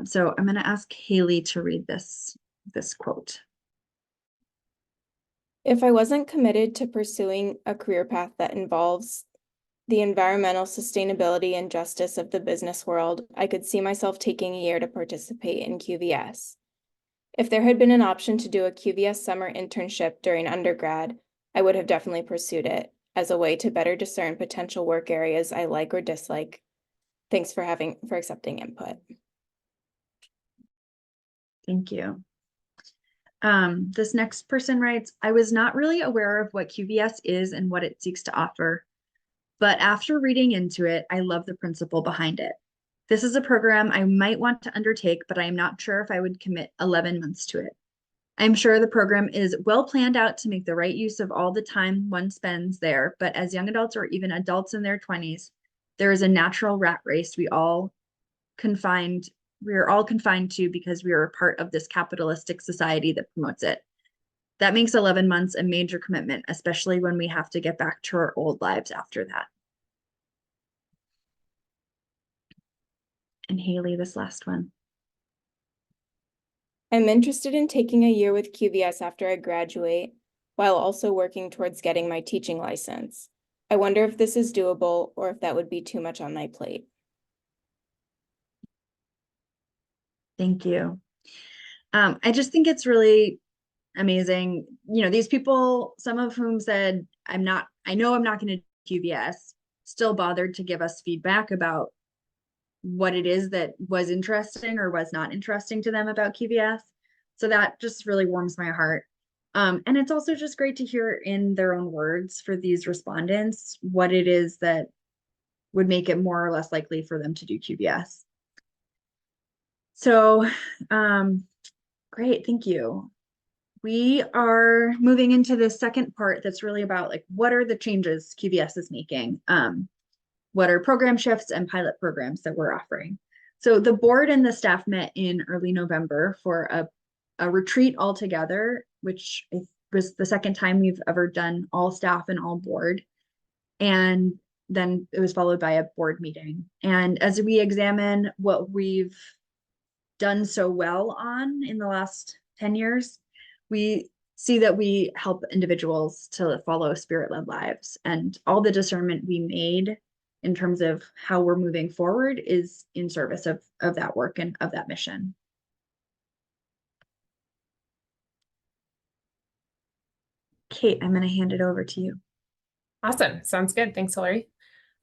So I'm going to ask Haley to read this quote. If I wasn't committed to pursuing a career path that involves the environmental sustainability and justice of the business world, I could see myself taking a year to participate in QVS. If there had been an option to do a QVS summer internship during undergrad, I would have definitely pursued it as a way to better discern potential work areas I like or dislike. Thanks for accepting input. Thank you. This next person writes, I was not really aware of what QVS is and what it seeks to offer, but after reading into it, I love the principle behind it. This is a program I might want to undertake, but I am not sure if I would commit 11 months to it. I'm sure the program is well planned out to make the right use of all the time one spends there, but as young adults or even adults in their 20s, there is a natural rat race we are all confined to because we are a part of this capitalistic society that promotes it. That makes 11 months a major commitment, especially when we have to get back to our old lives after that. And Haley, this last one. I'm interested in taking a year with QVS after I graduate, while also working towards getting my teaching license. I wonder if this is doable or if that would be too much on my plate. Thank you. I just think it's really amazing. You know, these people, some of whom said, I know I'm not going to do QVS, still bothered to give us feedback about what it is that was interesting or was not interesting to them about QVS. So that just really warms my heart. And it's also just great to hear in their own words for these respondents what it is that would make it more or less likely for them to do QVS. So great, thank you. We are moving into the second part that's really about like, what are the changes QVS is making? What are program shifts and pilot programs that we're offering? So the board and the staff met in early November for a retreat all together, which was the second time we've ever done all staff and all board. And then it was followed by a board meeting. And as we examine what we've done so well on in the last 10 years, we see that we help individuals to follow spirit-led lives, and all the discernment we made in terms of how we're moving forward is in service of that work and of that mission. Kate, I'm going to hand it over to you. Awesome. Sounds good. Thanks, Hillary.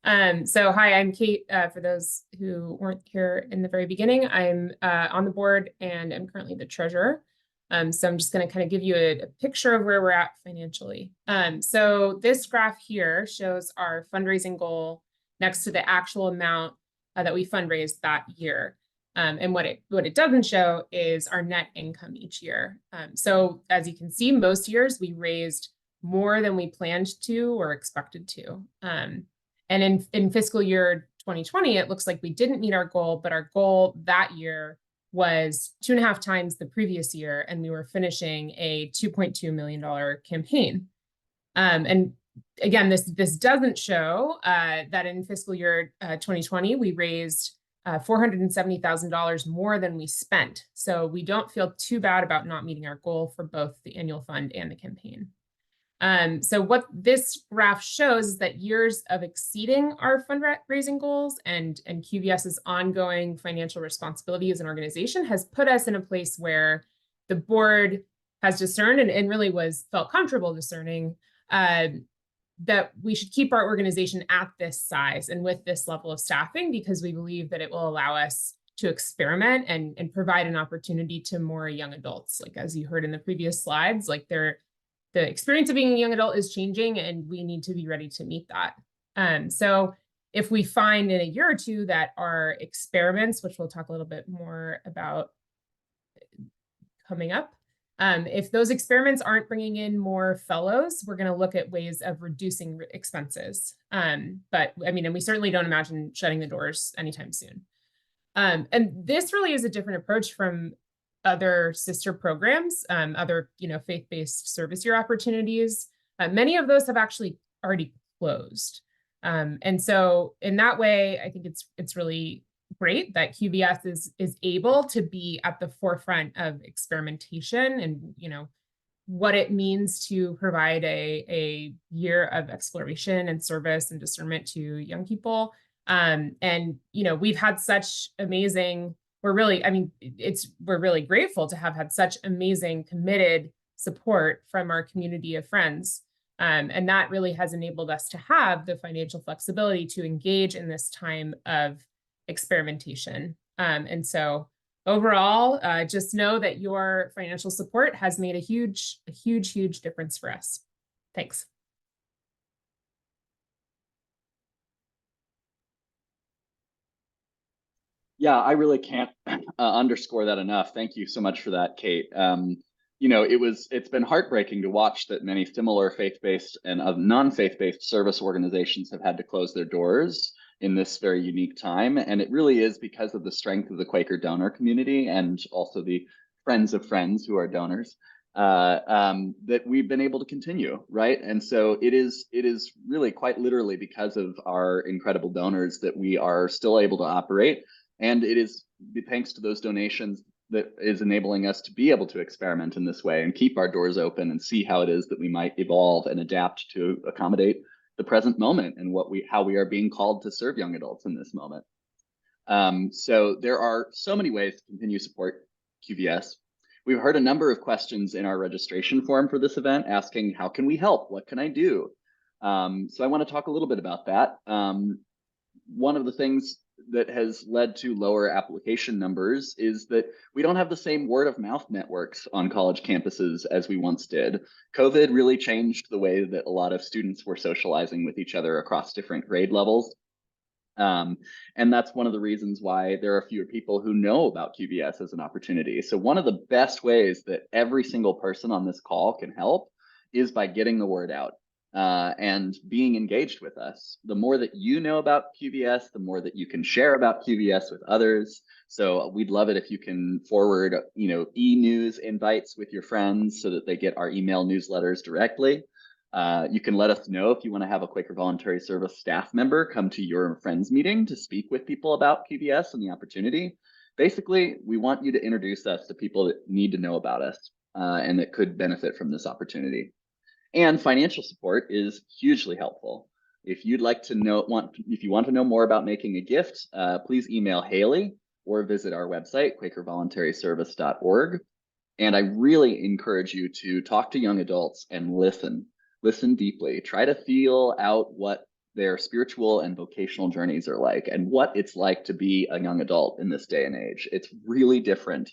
So hi, I'm Kate. For those who weren't here in the very beginning, I'm on the board and I'm currently the treasurer. So I'm just going to kind of give you a picture of where we're at financially. So this graph here shows our fundraising goal next to the actual amount that we fundraised that year. And what it doesn't show is our net income each year. So as you can see, most years we raised more than we planned to or expected to. And in fiscal year 2020, it looks like we didn't meet our goal, but our goal that year was 2.5 times the previous year, and we were finishing a $2.2 million campaign. And again, this doesn't show that in fiscal year 2020, we raised $470,000 more than we spent. So we don't feel too bad about not meeting our goal for both the annual fund and the campaign. So what this graph shows is that years of exceeding our fundraising goals and QVS's ongoing financial responsibility as an organization has put us in a place where the board has discerned and really felt comfortable discerning that we should keep our organization at this size and with this level of staffing, because we believe that it will allow us to experiment and provide an opportunity to more young adults. Like, as you heard in the previous slides, like the experience of being a young adult is changing and we need to be ready to meet that. So if we find in a year or two that our experiments, which we'll talk a little bit more about coming up, If those experiments aren't bringing in more fellows, we're going to look at ways of reducing expenses. But I mean, and we certainly don't imagine shutting the doors anytime soon. And this really is a different approach from other sister programs, other, faith-based service year opportunities. Many of those have actually already closed. And so in that way, I think it's really great that QVS is able to be at the forefront of experimentation and, what it means to provide a year of exploration and service and discernment to young people. And, we've had such amazing, we're really grateful to have had such amazing committed support from our community of friends. And that really has enabled us to have the financial flexibility to engage in this time of experimentation. And so overall, just know that your financial support has made a huge difference for us. Thanks. Yeah, I really can't underscore that enough. Thank you so much for that, Kate. It's been heartbreaking to watch that many similar faith-based and non-faith-based service organizations have had to close their doors in this very unique time. And it really is because of the strength of the Quaker donor community and also the friends of friends who are donors that we've been able to continue, right? And so it is really quite literally because of our incredible donors that we are still able to operate. And it is thanks to those donations that is enabling us to be able to experiment in this way and keep our doors open and see how it is that we might evolve and adapt to accommodate the present moment and how we are being called to serve young adults in this moment. So there are so many ways to continue support QVS. We've heard a number of questions in our registration form for this event asking, how can we help? What can I do? So I want to talk a little bit about that. One of the things that has led to lower application numbers is that we don't have the same word of mouth networks on college campuses as we once did. COVID really changed the way that a lot of students were socializing with each other across different grade levels. And that's one of the reasons why there are fewer people who know about QVS as an opportunity. So one of the best ways that every single person on this call can help is by getting the word out. And being engaged with us. The more that you know about QVS, the more that you can share about QVS with others. So we'd love it if you can forward, e-news invites with your friends so that they get our email newsletters directly. You can let us know if you want to have a Quaker Voluntary Service staff member come to your friends meeting to speak with people about QVS and the opportunity. Basically, we want you to introduce us to people that need to know about us and that could benefit from this opportunity. And financial support is hugely helpful. If you'd like to if you want to know more about making a gift, please email Haley or visit our website, quakervoluntaryservice.org. And I really encourage you to talk to young adults and listen deeply. Try to feel out what their spiritual and vocational journeys are like and what it's like to be a young adult in this day and age. It's really different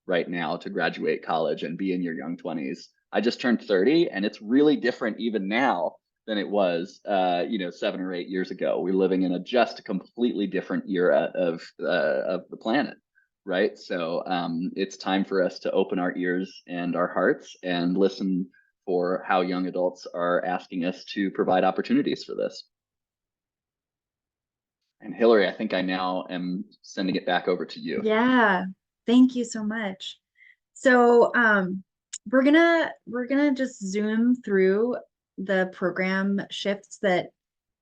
right now to graduate college and be in your young 20s. I just turned 30 and it's really different even now than it was, 7 or 8 years ago. We're living in a completely different era of the planet, right? So it's time for us to open our ears and our hearts and listen for how young adults are asking us to provide opportunities for this. And Hillary, I think I now am sending it back over to you. Yeah, thank you so much. So we're gonna just zoom through the program shifts that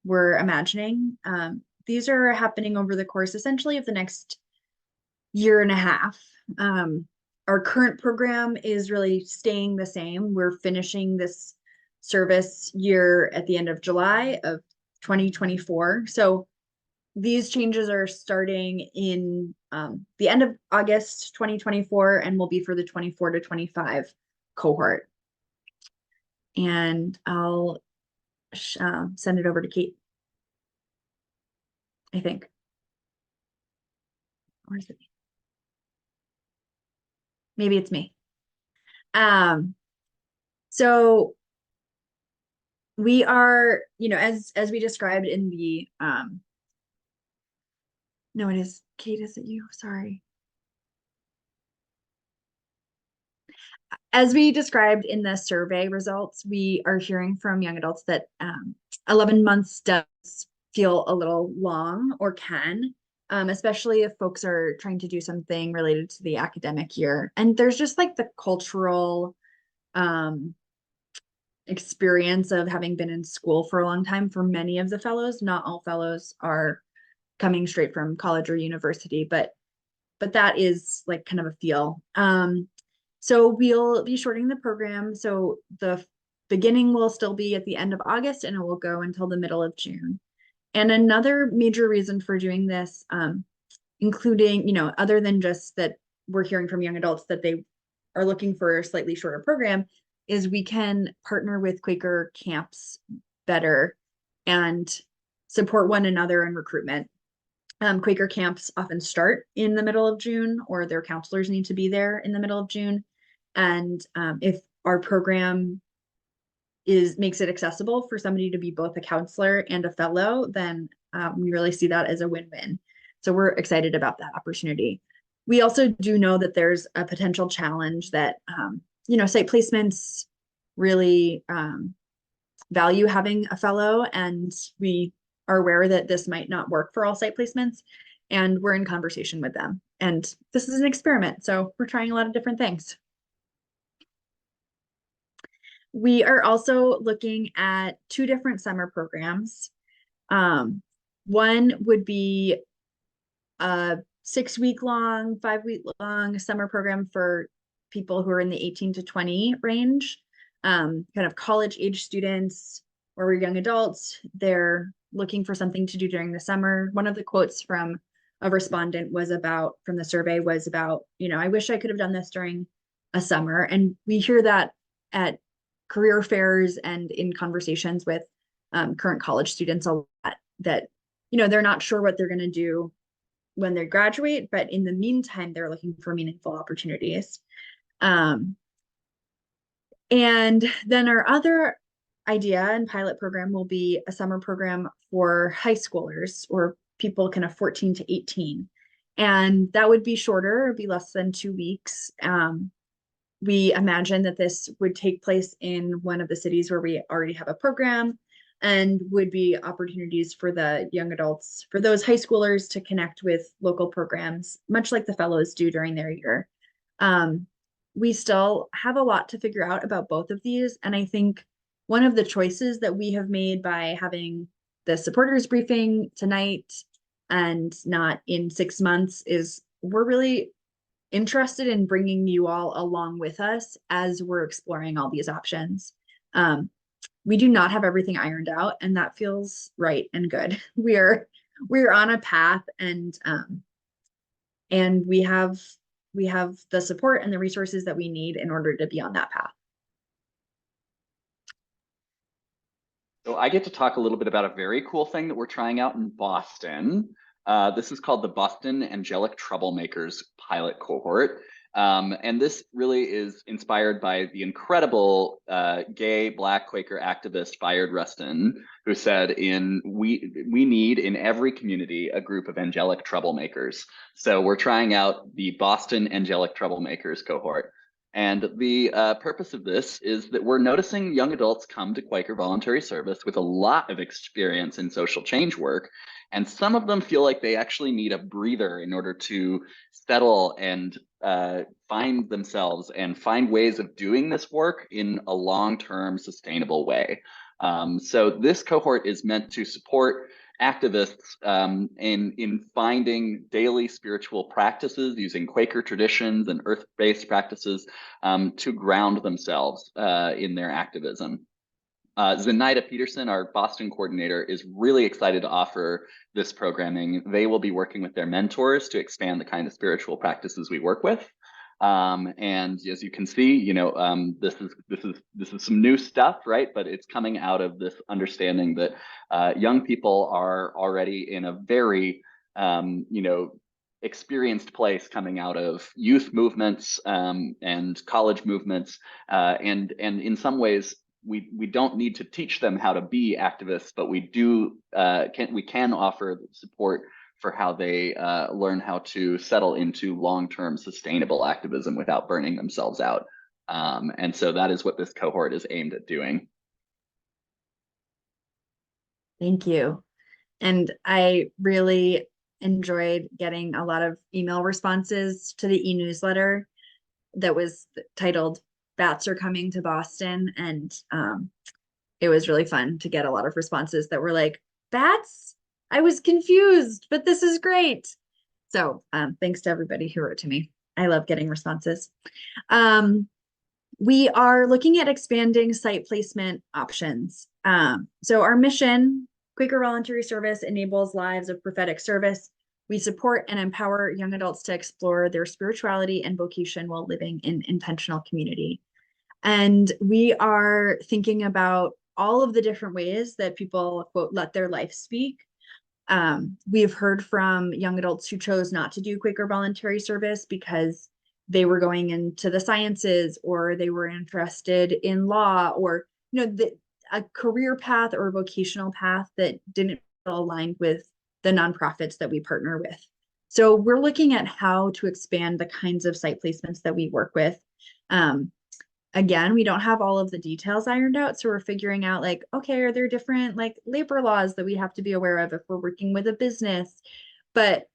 we're imagining. These are happening over the course essentially of the next year and a half. Our current program is really staying the same. We're finishing this service year at the end of July of 2024. So these changes are starting in the end of August 2024 and will be for the 24 to 25 cohort. And I'll send it over to Kate, I think. Or is it me? Maybe it's me. So we are, as we described in the no, it is Kate, is it you? Sorry. as we described in the survey results, we are hearing from young adults that 11 months does feel a little long, or can, especially if folks are trying to do something related to the academic year. And there's just like the cultural experience of having been in school for a long time for many of the fellows. Not all fellows are coming straight from college or university, but that is like kind of a feel. So we'll be shortening the program. So the beginning will still be at the end of August, and it will go until the middle of June. And another major reason for doing this, including, you know, other than just that we're hearing from young adults that they are looking for a slightly shorter program, is we can partner with Quaker camps better and support one another in recruitment. Quaker camps often start in the middle of June, or their counselors need to be there in the middle of June. And if our program makes it accessible for somebody to be both a counselor and a fellow, then we really see that as a win-win. So we're excited about that opportunity. We also do know that there's a potential challenge that, you know, site placements really value having a fellow, and we are aware that this might not work for all site placements, and we're in conversation with them. And this is an experiment, so we're trying a lot of different things. We are also looking at 2 different summer programs. One would be a 6-week-long, 5-week-long summer program for people who are in the 18 to 20 range, kind of college age students or young adults. They're looking for something to do during the summer. One of the quotes from a respondent from the survey was about, you know, I wish I could have done this during a summer. And we hear that at career fairs and in conversations with current college students a lot, that, you know, they're not sure what they're going to do when they graduate, but in the meantime, they're looking for meaningful opportunities. And then our other idea and pilot program will be a summer program for high schoolers, or people kind of 14 to 18. And that would be shorter, it'd be less than 2 weeks. We imagine that this would take place in one of the cities where we already have a program, and would be opportunities for the young adults, for those high schoolers, to connect with local programs, much like the fellows do during their year. We still have a lot to figure out about both of these. And I think one of the choices that we have made by having the supporters briefing tonight and not in 6 months is we're really interested in bringing you all along with us as we're exploring all these options. We do not have everything ironed out, and that feels right and good. We're on a path, and we have the support and the resources that we need in order to be on that path. So I get to talk a little bit about a very cool thing that we're trying out in Boston. This is called the Boston Angelic Troublemakers pilot cohort. And this really is inspired by the incredible gay Black Quaker activist Bayard Rustin, who said, we need in every community a group of angelic troublemakers. So we're trying out the Boston Angelic Troublemakers cohort. And the purpose of this is that we're noticing young adults come to Quaker Voluntary Service with a lot of experience in social change work. And some of them feel like they actually need a breather in order to settle and find themselves and find ways of doing this work in a long-term sustainable way. So this cohort is meant to support activists in finding daily spiritual practices using Quaker traditions and earth-based practices to ground themselves in their activism. Zenaida Peterson, our Boston coordinator, is really excited to offer this programming. They will be working with their mentors to expand the kind of spiritual practices we work with. And as you can see, you know, this is some new stuff, right? But it's coming out of this understanding that young people are already in a very, you know, experienced place coming out of youth movements and college movements, and in some ways we don't need to teach them how to be activists, but we can offer support for how they learn how to settle into long-term sustainable activism without burning themselves out. And so that is what this cohort is aimed at doing. Thank you. And I really enjoyed getting a lot of email responses to the e-newsletter that was titled "Bats Are Coming to Boston." And it was really fun to get a lot of responses that were like, "Bats? I was confused, but this is great." So thanks to everybody who wrote to me. I love getting responses. We are looking at expanding site placement options. So our mission, Quaker Voluntary Service, enables lives of prophetic service. We support and empower young adults to explore their spirituality and vocation while living in intentional community. And we are thinking about all of the different ways that people, quote, let their life speak. We have heard from young adults who chose not to do Quaker Voluntary Service because they were going into the sciences, or they were interested in law, or a career path or vocational path that didn't feel aligned with the nonprofits that we partner with. So we're looking at how to expand the kinds of site placements that we work with. Again, we don't have all of the details ironed out, so we're figuring out, like, okay, are there different like labor laws that we have to be aware of if we're working with a business? But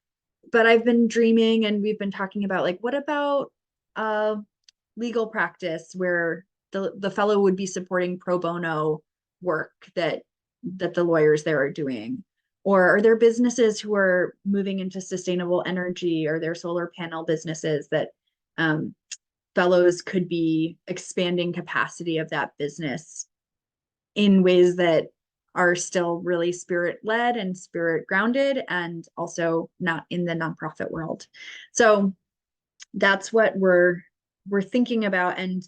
I've been dreaming, and we've been talking about, like, what about legal practice where the fellow would be supporting pro bono work that the lawyers there are doing? Or are there businesses who are moving into sustainable energy, or their solar panel businesses that fellows could be expanding capacity of that business in ways that are still really spirit-led and spirit-grounded, and also not in the nonprofit world. So that's what we're thinking about. And,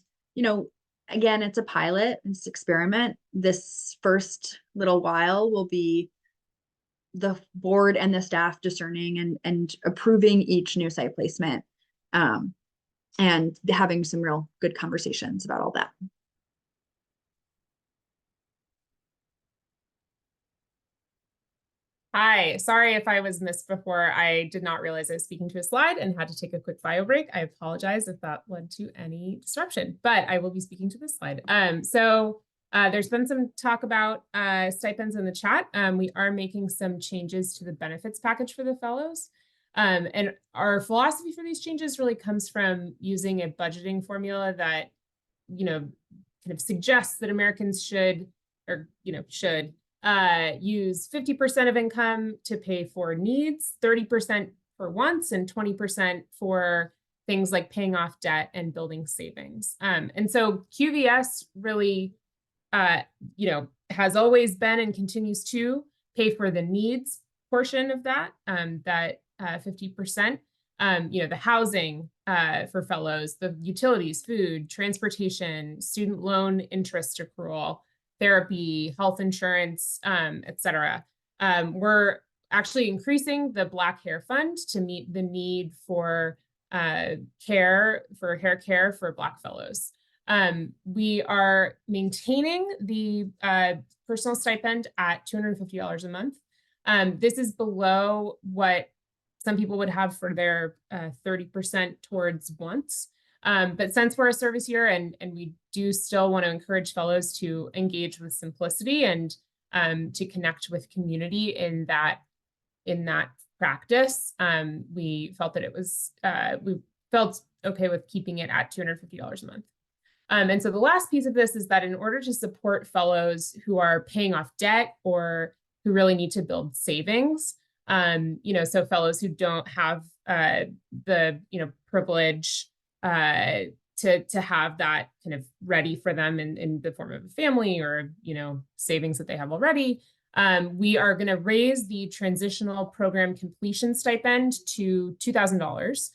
again, it's a pilot, it's an experiment. This first little while will be the board and the staff discerning and approving each new site placement, and having some real good conversations about all that. Hi, sorry if I was missed before. I did not realize I was speaking to a slide and had to take a quick bio break. I apologize if that led to any disruption, but I will be speaking to this slide. There's been some talk about stipends in the chat. We are making some changes to the benefits package for the fellows. And our philosophy for these changes really comes from using a budgeting formula that, kind of suggests that Americans should use 50% of income to pay for needs, 30% for wants, and 20% for things like paying off debt and building savings. And so QVS really, has always been and continues to pay for the needs portion of that, 50%. The housing for fellows, the utilities, food, transportation, student loan interest accrual, therapy, health insurance, etc. We're actually increasing the Black Hair Fund to meet the need for hair care for Black fellows. We are maintaining the personal stipend at $250 a month. This is below what some people would have for their 30% towards wants. But since we're a service year and we do still want to encourage fellows to engage with simplicity and to connect with community in that practice, we felt that it was, we felt okay with keeping it at $250 a month. And so the last piece of this is that in order to support fellows who are paying off debt or who really need to build savings, so fellows who don't have the privilege to have that kind of ready for them in the form of a family or savings that they have already, we are going to raise the transitional program completion stipend to $2,000.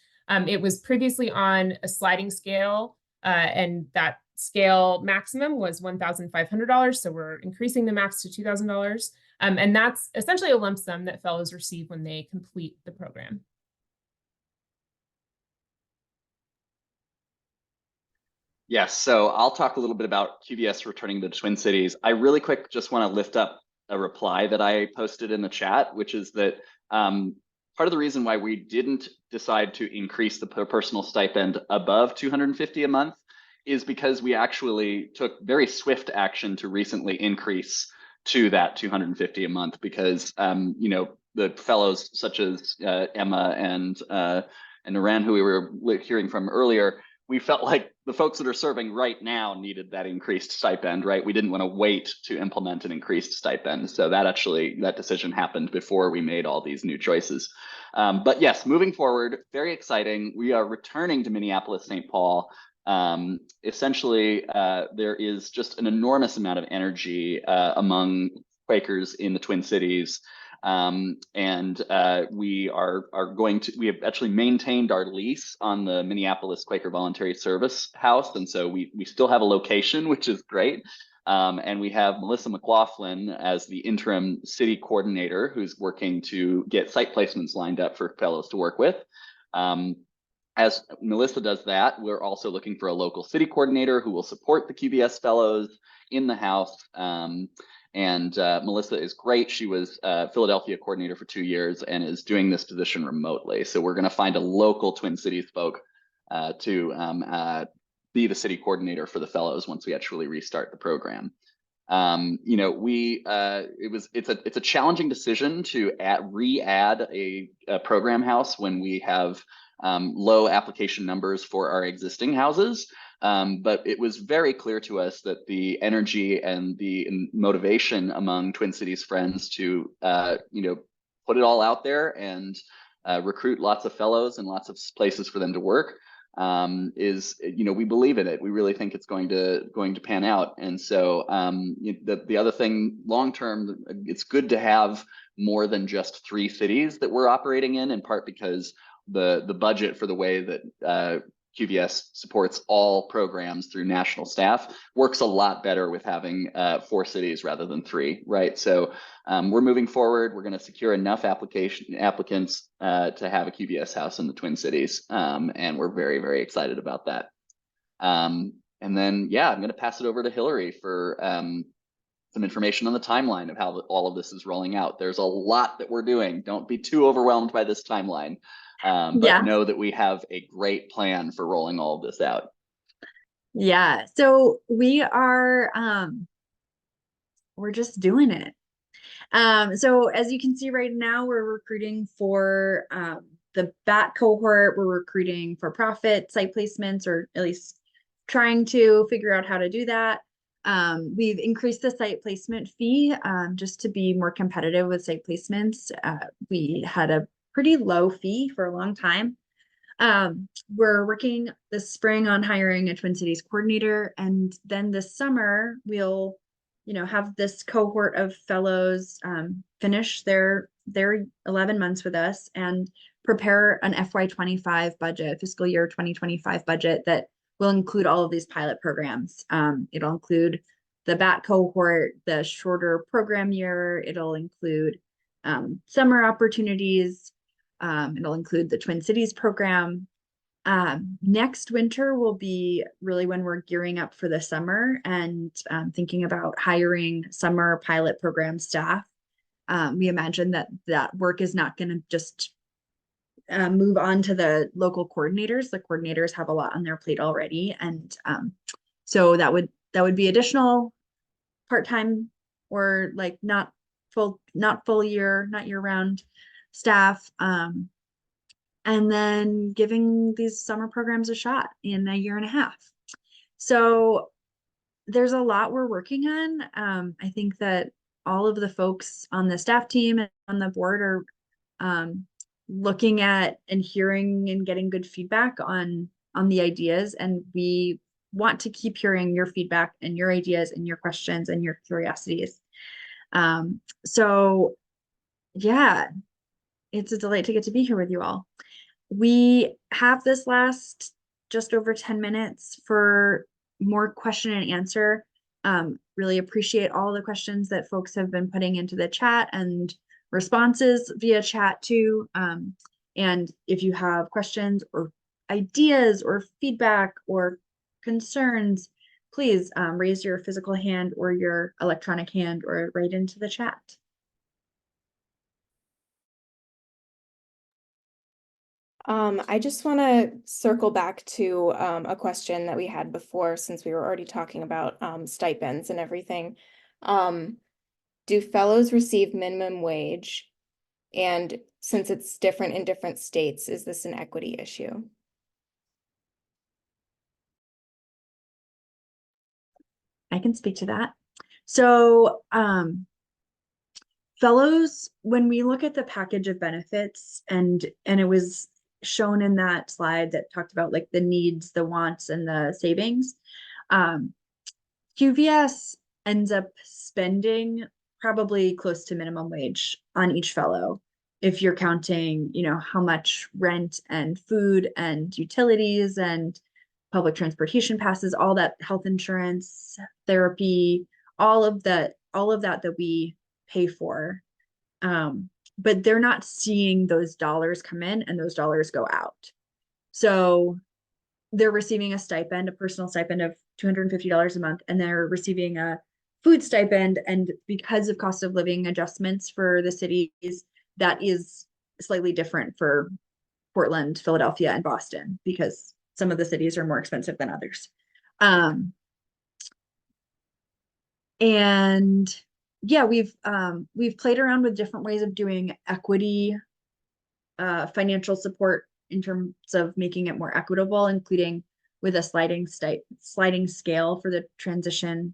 It was previously on a sliding scale, and that scale maximum was $1,500. So we're increasing the max to $2,000. And that's essentially a lump sum that fellows receive when they complete the program. Yes, so I'll talk a little bit about QVS returning to the Twin Cities. I really quick just want to lift up a reply that I posted in the chat, which is that part of the reason why we didn't decide to increase the personal stipend above $250 a month is because we actually took very swift action to recently increase to that 250 a month, because you know, the fellows such as Emma and Naran, who we were hearing from earlier, we felt like the folks that are serving right now needed that increased stipend, right? We didn't want to wait to implement an increased stipend. So that decision happened before we made all these new choices. But yes, moving forward, very exciting. We are returning to Minneapolis-St. Paul. Essentially, there is just an enormous amount of energy among Quakers in the Twin Cities. We have actually maintained our lease on the Minneapolis Quaker Voluntary Service House. And so we still have a location, which is great. And we have Melissa McLaughlin as the interim city coordinator, who's working to get site placements lined up for fellows to work with. As Melissa does that, we're also looking for a local city coordinator who will support the QVS fellows in the house. Melissa is great. She was Philadelphia coordinator for 2 years and is doing this position remotely. So we're going to find a local Twin Cities folk to be the city coordinator for the fellows once we actually restart the program. You know, it's a challenging decision to re-add a program house when we have low application numbers for our existing houses. But it was very clear to us that the energy and the motivation among Twin Cities friends to, you know, put it all out there and recruit lots of fellows and lots of places for them to work is, you know, we believe in it. We really think it's going to pan out. And so the other thing, long term, it's good to have more than just 3 cities that we're operating in part because the budget for the way that QVS supports all programs through national staff works a lot better with having 4 cities rather than 3, right? So we're moving forward. We're going to secure enough applicants to have a QVS house in the Twin Cities, and we're very, very excited about that. And then, yeah, I'm going to pass it over to Hillary for some information on the timeline of how all of this is rolling out. There's a lot that we're doing. Don't be too overwhelmed by this timeline. But know that we have a great plan for rolling all of this out. Yeah, so we are we're just doing it. So as you can see right now, we're recruiting for the BAT cohort. We're recruiting for profit site placements, or at least trying to figure out how to do that. We've increased the site placement fee just to be more competitive with site placements. We had a pretty low fee for a long time. We're working this spring on hiring a Twin Cities coordinator, and then this summer we'll, you know, have this cohort of fellows finish their 11 months with us and prepare an FY25 budget, fiscal year 2025 budget that will include all of these pilot programs. It'll include the BAT cohort, the shorter program year. It'll include summer opportunities. It'll include the Twin Cities program. Next winter will be really when we're gearing up for the summer and thinking about hiring summer pilot program staff. We imagine that work is not going to just move on to the local coordinators. The coordinators have a lot on their plate already, and so that would be additional part-time or like not full year, not year-round staff, and then giving these summer programs a shot in a year and a half. So there's a lot we're working on. I think that all of the folks on the staff team and on the board are looking at and hearing and getting good feedback on the ideas, and we want to keep hearing your feedback and your ideas and your questions and your curiosities. So yeah, it's a delight to get to be here with you all. We have this last just over 10 minutes for more question and answer. Really appreciate all the questions that folks have been putting into the chat and responses via chat too. And if you have questions or ideas or feedback or concerns, please raise your physical hand or your electronic hand or write into the chat. I just want to circle back to a question that we had before, since we were already talking about stipends and everything. Do fellows receive minimum wage? And since it's different in different states, is this an equity issue? I can speak to that. So, fellows, when we look at the package of benefits, and it was shown in that slide that talked about like the needs, the wants, and the savings, QVS ends up spending probably close to minimum wage on each fellow. If you're counting, you know, how much rent and food and utilities and public transportation passes, all that, health insurance, therapy, all of that that we pay for. But they're not seeing those dollars come in and those dollars go out. So they're receiving a stipend, a personal stipend of $250 a month, and they're receiving a food stipend. And because of cost of living adjustments for the cities, that is slightly different for Portland, Philadelphia, and Boston, because some of the cities are more expensive than others. And yeah, we've played around with different ways of doing equity, financial support in terms of making it more equitable, including with a sliding scale for the transition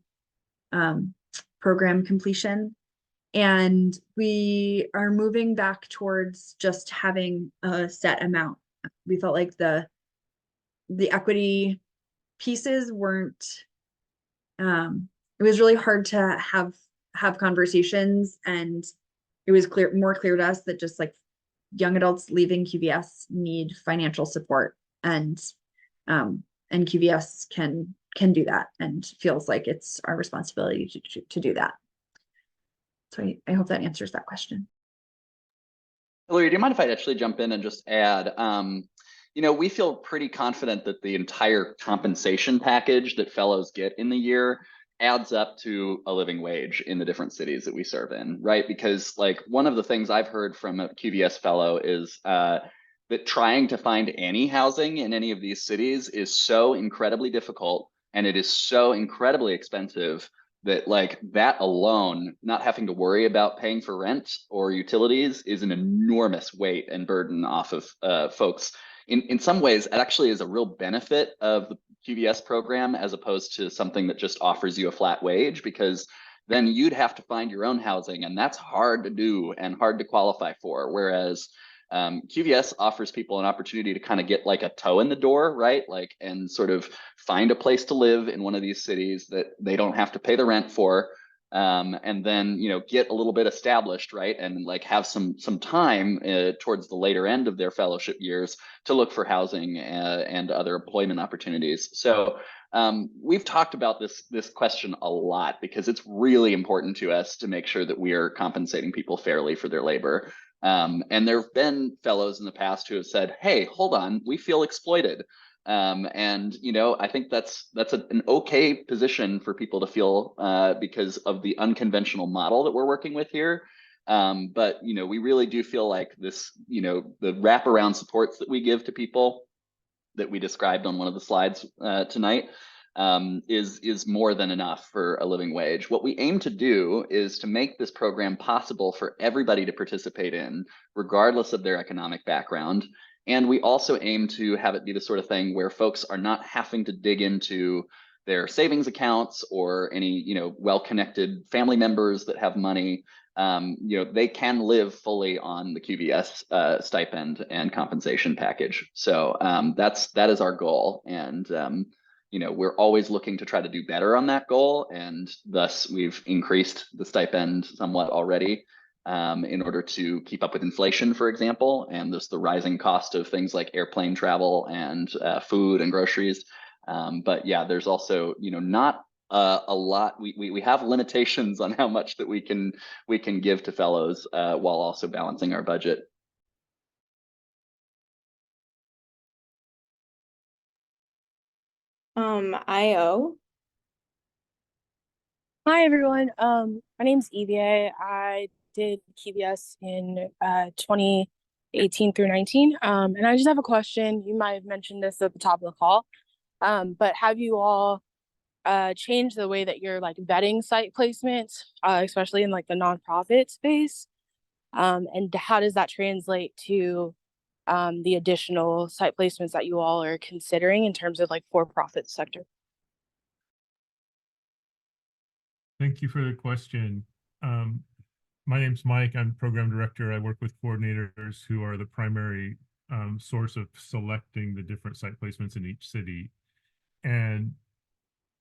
program completion. And we are moving back towards just having a set amount. We felt like the equity pieces weren't, it was really hard to have conversations, and it was more clear to us that just like young adults leaving QVS need financial support, and QVS can do that, and feels like it's our responsibility to do that. So I hope that answers that question. Hillary, do you mind if I actually jump in and just add, you know, we feel pretty confident that the entire compensation package that fellows get in the year adds up to a living wage in the different cities that we serve in, right? Because like one of the things I've heard from a QVS fellow is that trying to find any housing in any of these cities is so incredibly difficult, and it is so incredibly expensive that like that alone, not having to worry about paying for rent or utilities, is an enormous weight and burden off of folks. In some ways, it actually is a real benefit of the QVS program as opposed to something that just offers you a flat wage, because then you'd have to find your own housing, and that's hard to do and hard to qualify for. Whereas QVS offers people an opportunity to kind of get like a toe in the door, right? Like, and sort of find a place to live in one of these cities that they don't have to pay the rent for. And then, you know, get a little bit established, right? And like have some time towards the later end of their fellowship years to look for housing and other employment opportunities. So we've talked about this question a lot because it's really important to us to make sure that we are compensating people fairly for their labor. And there have been fellows in the past who have said, hey, hold on, we feel exploited. And, you know, I think that's an okay position for people to feel because of the unconventional model that we're working with here. But, you know, we really do feel like this, you know, the wraparound supports that we give to people that we described on one of the slides tonight is more than enough for a living wage. What we aim to do is to make this program possible for everybody to participate in, regardless of their economic background. And we also aim to have it be the sort of thing where folks are not having to dig into their savings accounts or any, you know, well-connected family members that have money. You know, they can live fully on the QVS stipend and compensation package. So that is our goal. And you know, we're always looking to try to do better on that goal. And thus we've increased the stipend somewhat already in order to keep up with inflation, for example, and the rising cost of things like airplane travel and food and groceries. But yeah, there's also, you know, not a lot. We have limitations on how much that we can give to fellows while also balancing our budget. IO. Hi everyone. My name's EVA. I did QVS in 2019 18 through 19. And I just have a question. You might have mentioned this at the top of the call, but have you all changed the way that you're like vetting site placements, especially in like the nonprofit space? And how does that translate to the additional site placements that you all are considering in terms of like for-profit sector? Thank you for the question. My name's Mike. I'm program director. I work with coordinators who are the primary source of selecting the different site placements in each city. And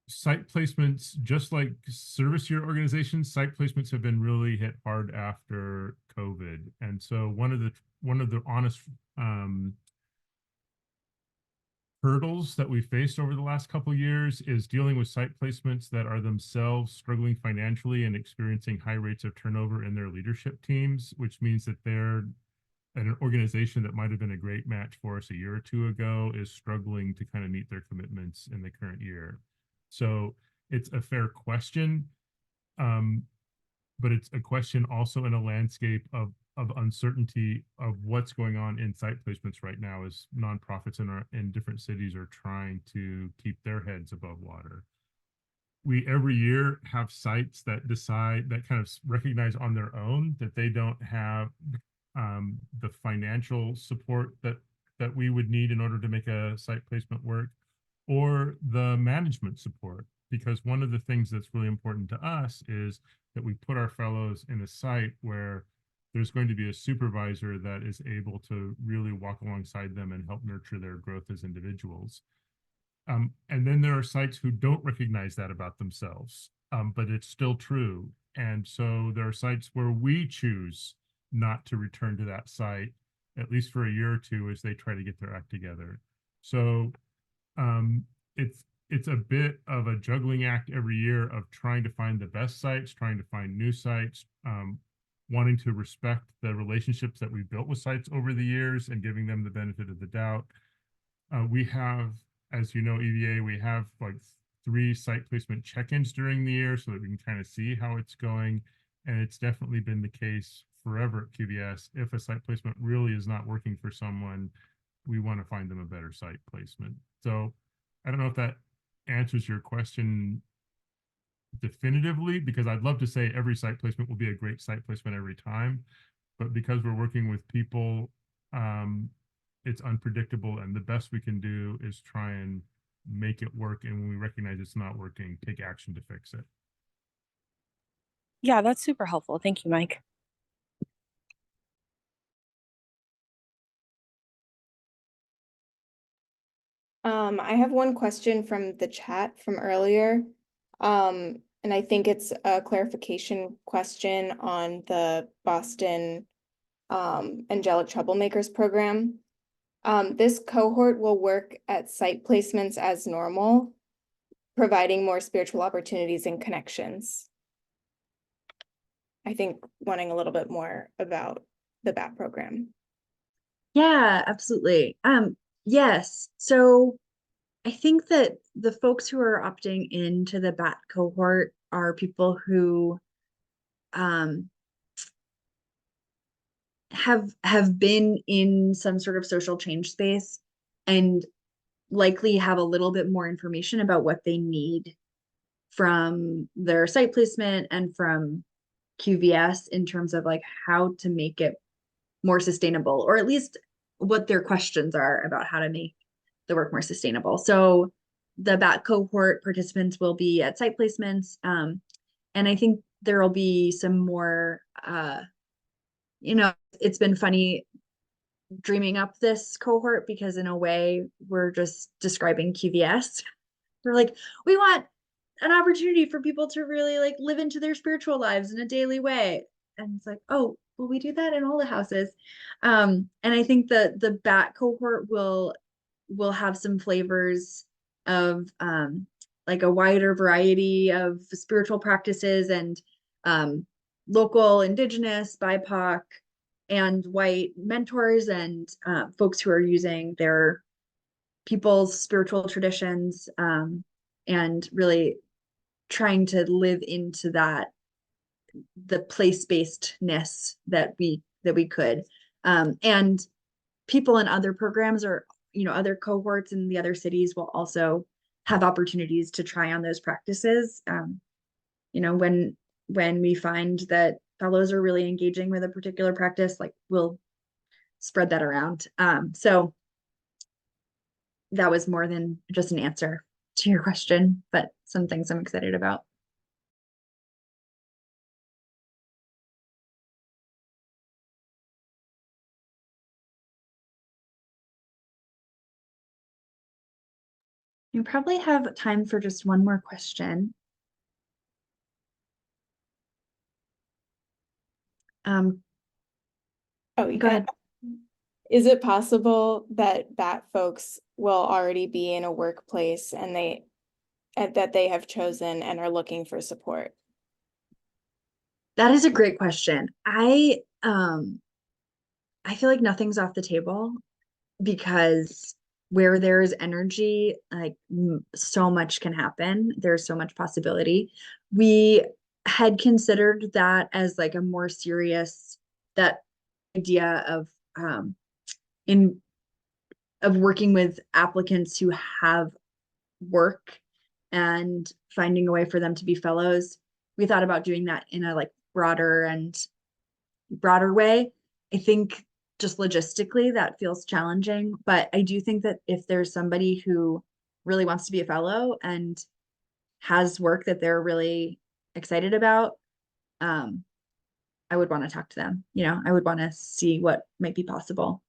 site placements, just like service year organizations, site placements have been really hit hard after COVID. And so one of the honest hurdles that we faced over the last couple of years is dealing with site placements that are themselves struggling financially and experiencing high rates of turnover in their leadership teams, which means that they're an organization that might have been a great match for us a year or two ago is struggling to kind of meet their commitments in the current year. So it's a fair question, but it's a question also in a landscape of uncertainty of what's going on in site placements right now as nonprofits in different cities are trying to keep their heads above water. We every year have sites that decide, that kind of recognize on their own that they don't have the financial support that we would need in order to make a site placement work, or the management support. Because one of the things that's really important to us is that we put our fellows in a site where there's going to be a supervisor that is able to really walk alongside them and help nurture their growth as individuals. And then there are sites who don't recognize that about themselves, but it's still true. And so there are sites where we choose not to return to that site, at least for a year or two, as they try to get their act together. So it's a bit of a juggling act every year of trying to find the best sites, trying to find new sites, wanting to respect the relationships that we've built with sites over the years and giving them the benefit of the doubt. We have, as you know, EVA, we have like 3 site placement check-ins during the year so that we can kind of see how it's going. And it's definitely been the case forever at QVS. If a site placement really is not working for someone, we want to find them a better site placement. So I don't know if that answers your question definitively, because I'd love to say every site placement will be a great site placement every time, but because we're working with people, it's unpredictable, and the best we can do is try and make it work, and when we recognize it's not working, take action to fix it. Yeah, that's super helpful. Thank you, Mike. I have one question from the chat from earlier. And I think it's a clarification question on the Boston Angelic Troublemakers program. This cohort will work at site placements as normal, providing more spiritual opportunities and connections. I think wanting a little bit more about the BAT program. Yeah, absolutely. Yes. So I think that the folks who are opting into the BAT cohort are people who have been in some sort of social change space and likely have a little bit more information about what they need from their site placement and from QVS in terms of like how to make it more sustainable, or at least what their questions are about how to make the work more sustainable. So the BAT cohort participants will be at site placements. And I think there will be some more, it's been funny dreaming up this cohort because in a way we're just describing QVS. We're like, we want an opportunity for people to really like live into their spiritual lives in a daily way. And it's like, oh, well, we do that in all the houses. And I think that the BAT cohort will have some flavors of like a wider variety of spiritual practices and local, indigenous, BIPOC, and white mentors and folks who are using their people's spiritual traditions and really trying to live into that, the place-basedness that we could. And people in other programs or, other cohorts in the other cities will also have opportunities to try on those practices. When we find that fellows are really engaging with a particular practice, like we'll spread that around. So that was more than just an answer to your question, but some things I'm excited about. You probably have time for just one more question. Go ahead. Is it possible that BAT folks will already be in a workplace and that they have chosen and are looking for support? That is a great question. I feel like nothing's off the table because where there's energy, like so much can happen. There's so much possibility. We had considered that as like a more serious, that idea of working with applicants who have work and finding a way for them to be fellows. We thought about doing that in a like broader way. I think just logistically that feels challenging, but I do think that if there's somebody who really wants to be a fellow and has work that they're really excited about, I would want to talk to them. I would want to see what might be possible.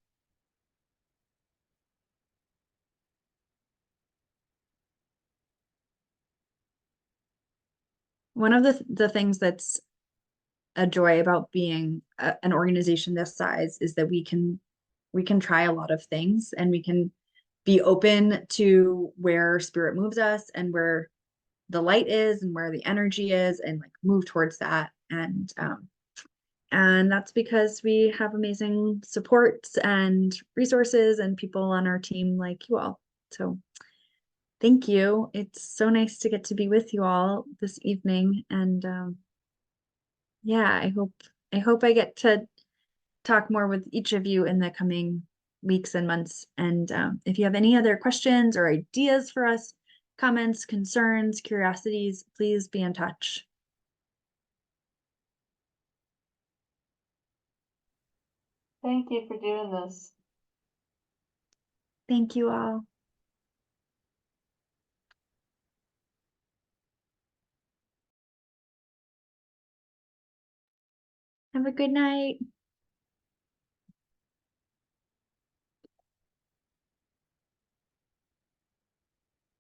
One of the things that's a joy about being an organization this size is that we can try a lot of things, and we can be open to where spirit moves us and where the light is and where the energy is, and like move towards that. And that's because we have amazing supports and resources and people on our team like you all. So thank you. It's so nice to get to be with you all this evening. And yeah, I hope I get to talk more with each of you in the coming weeks and months. And if you have any other questions or ideas for us, comments, concerns, curiosities, please be in touch. Thank you for doing this. Thank you all. Have a good night.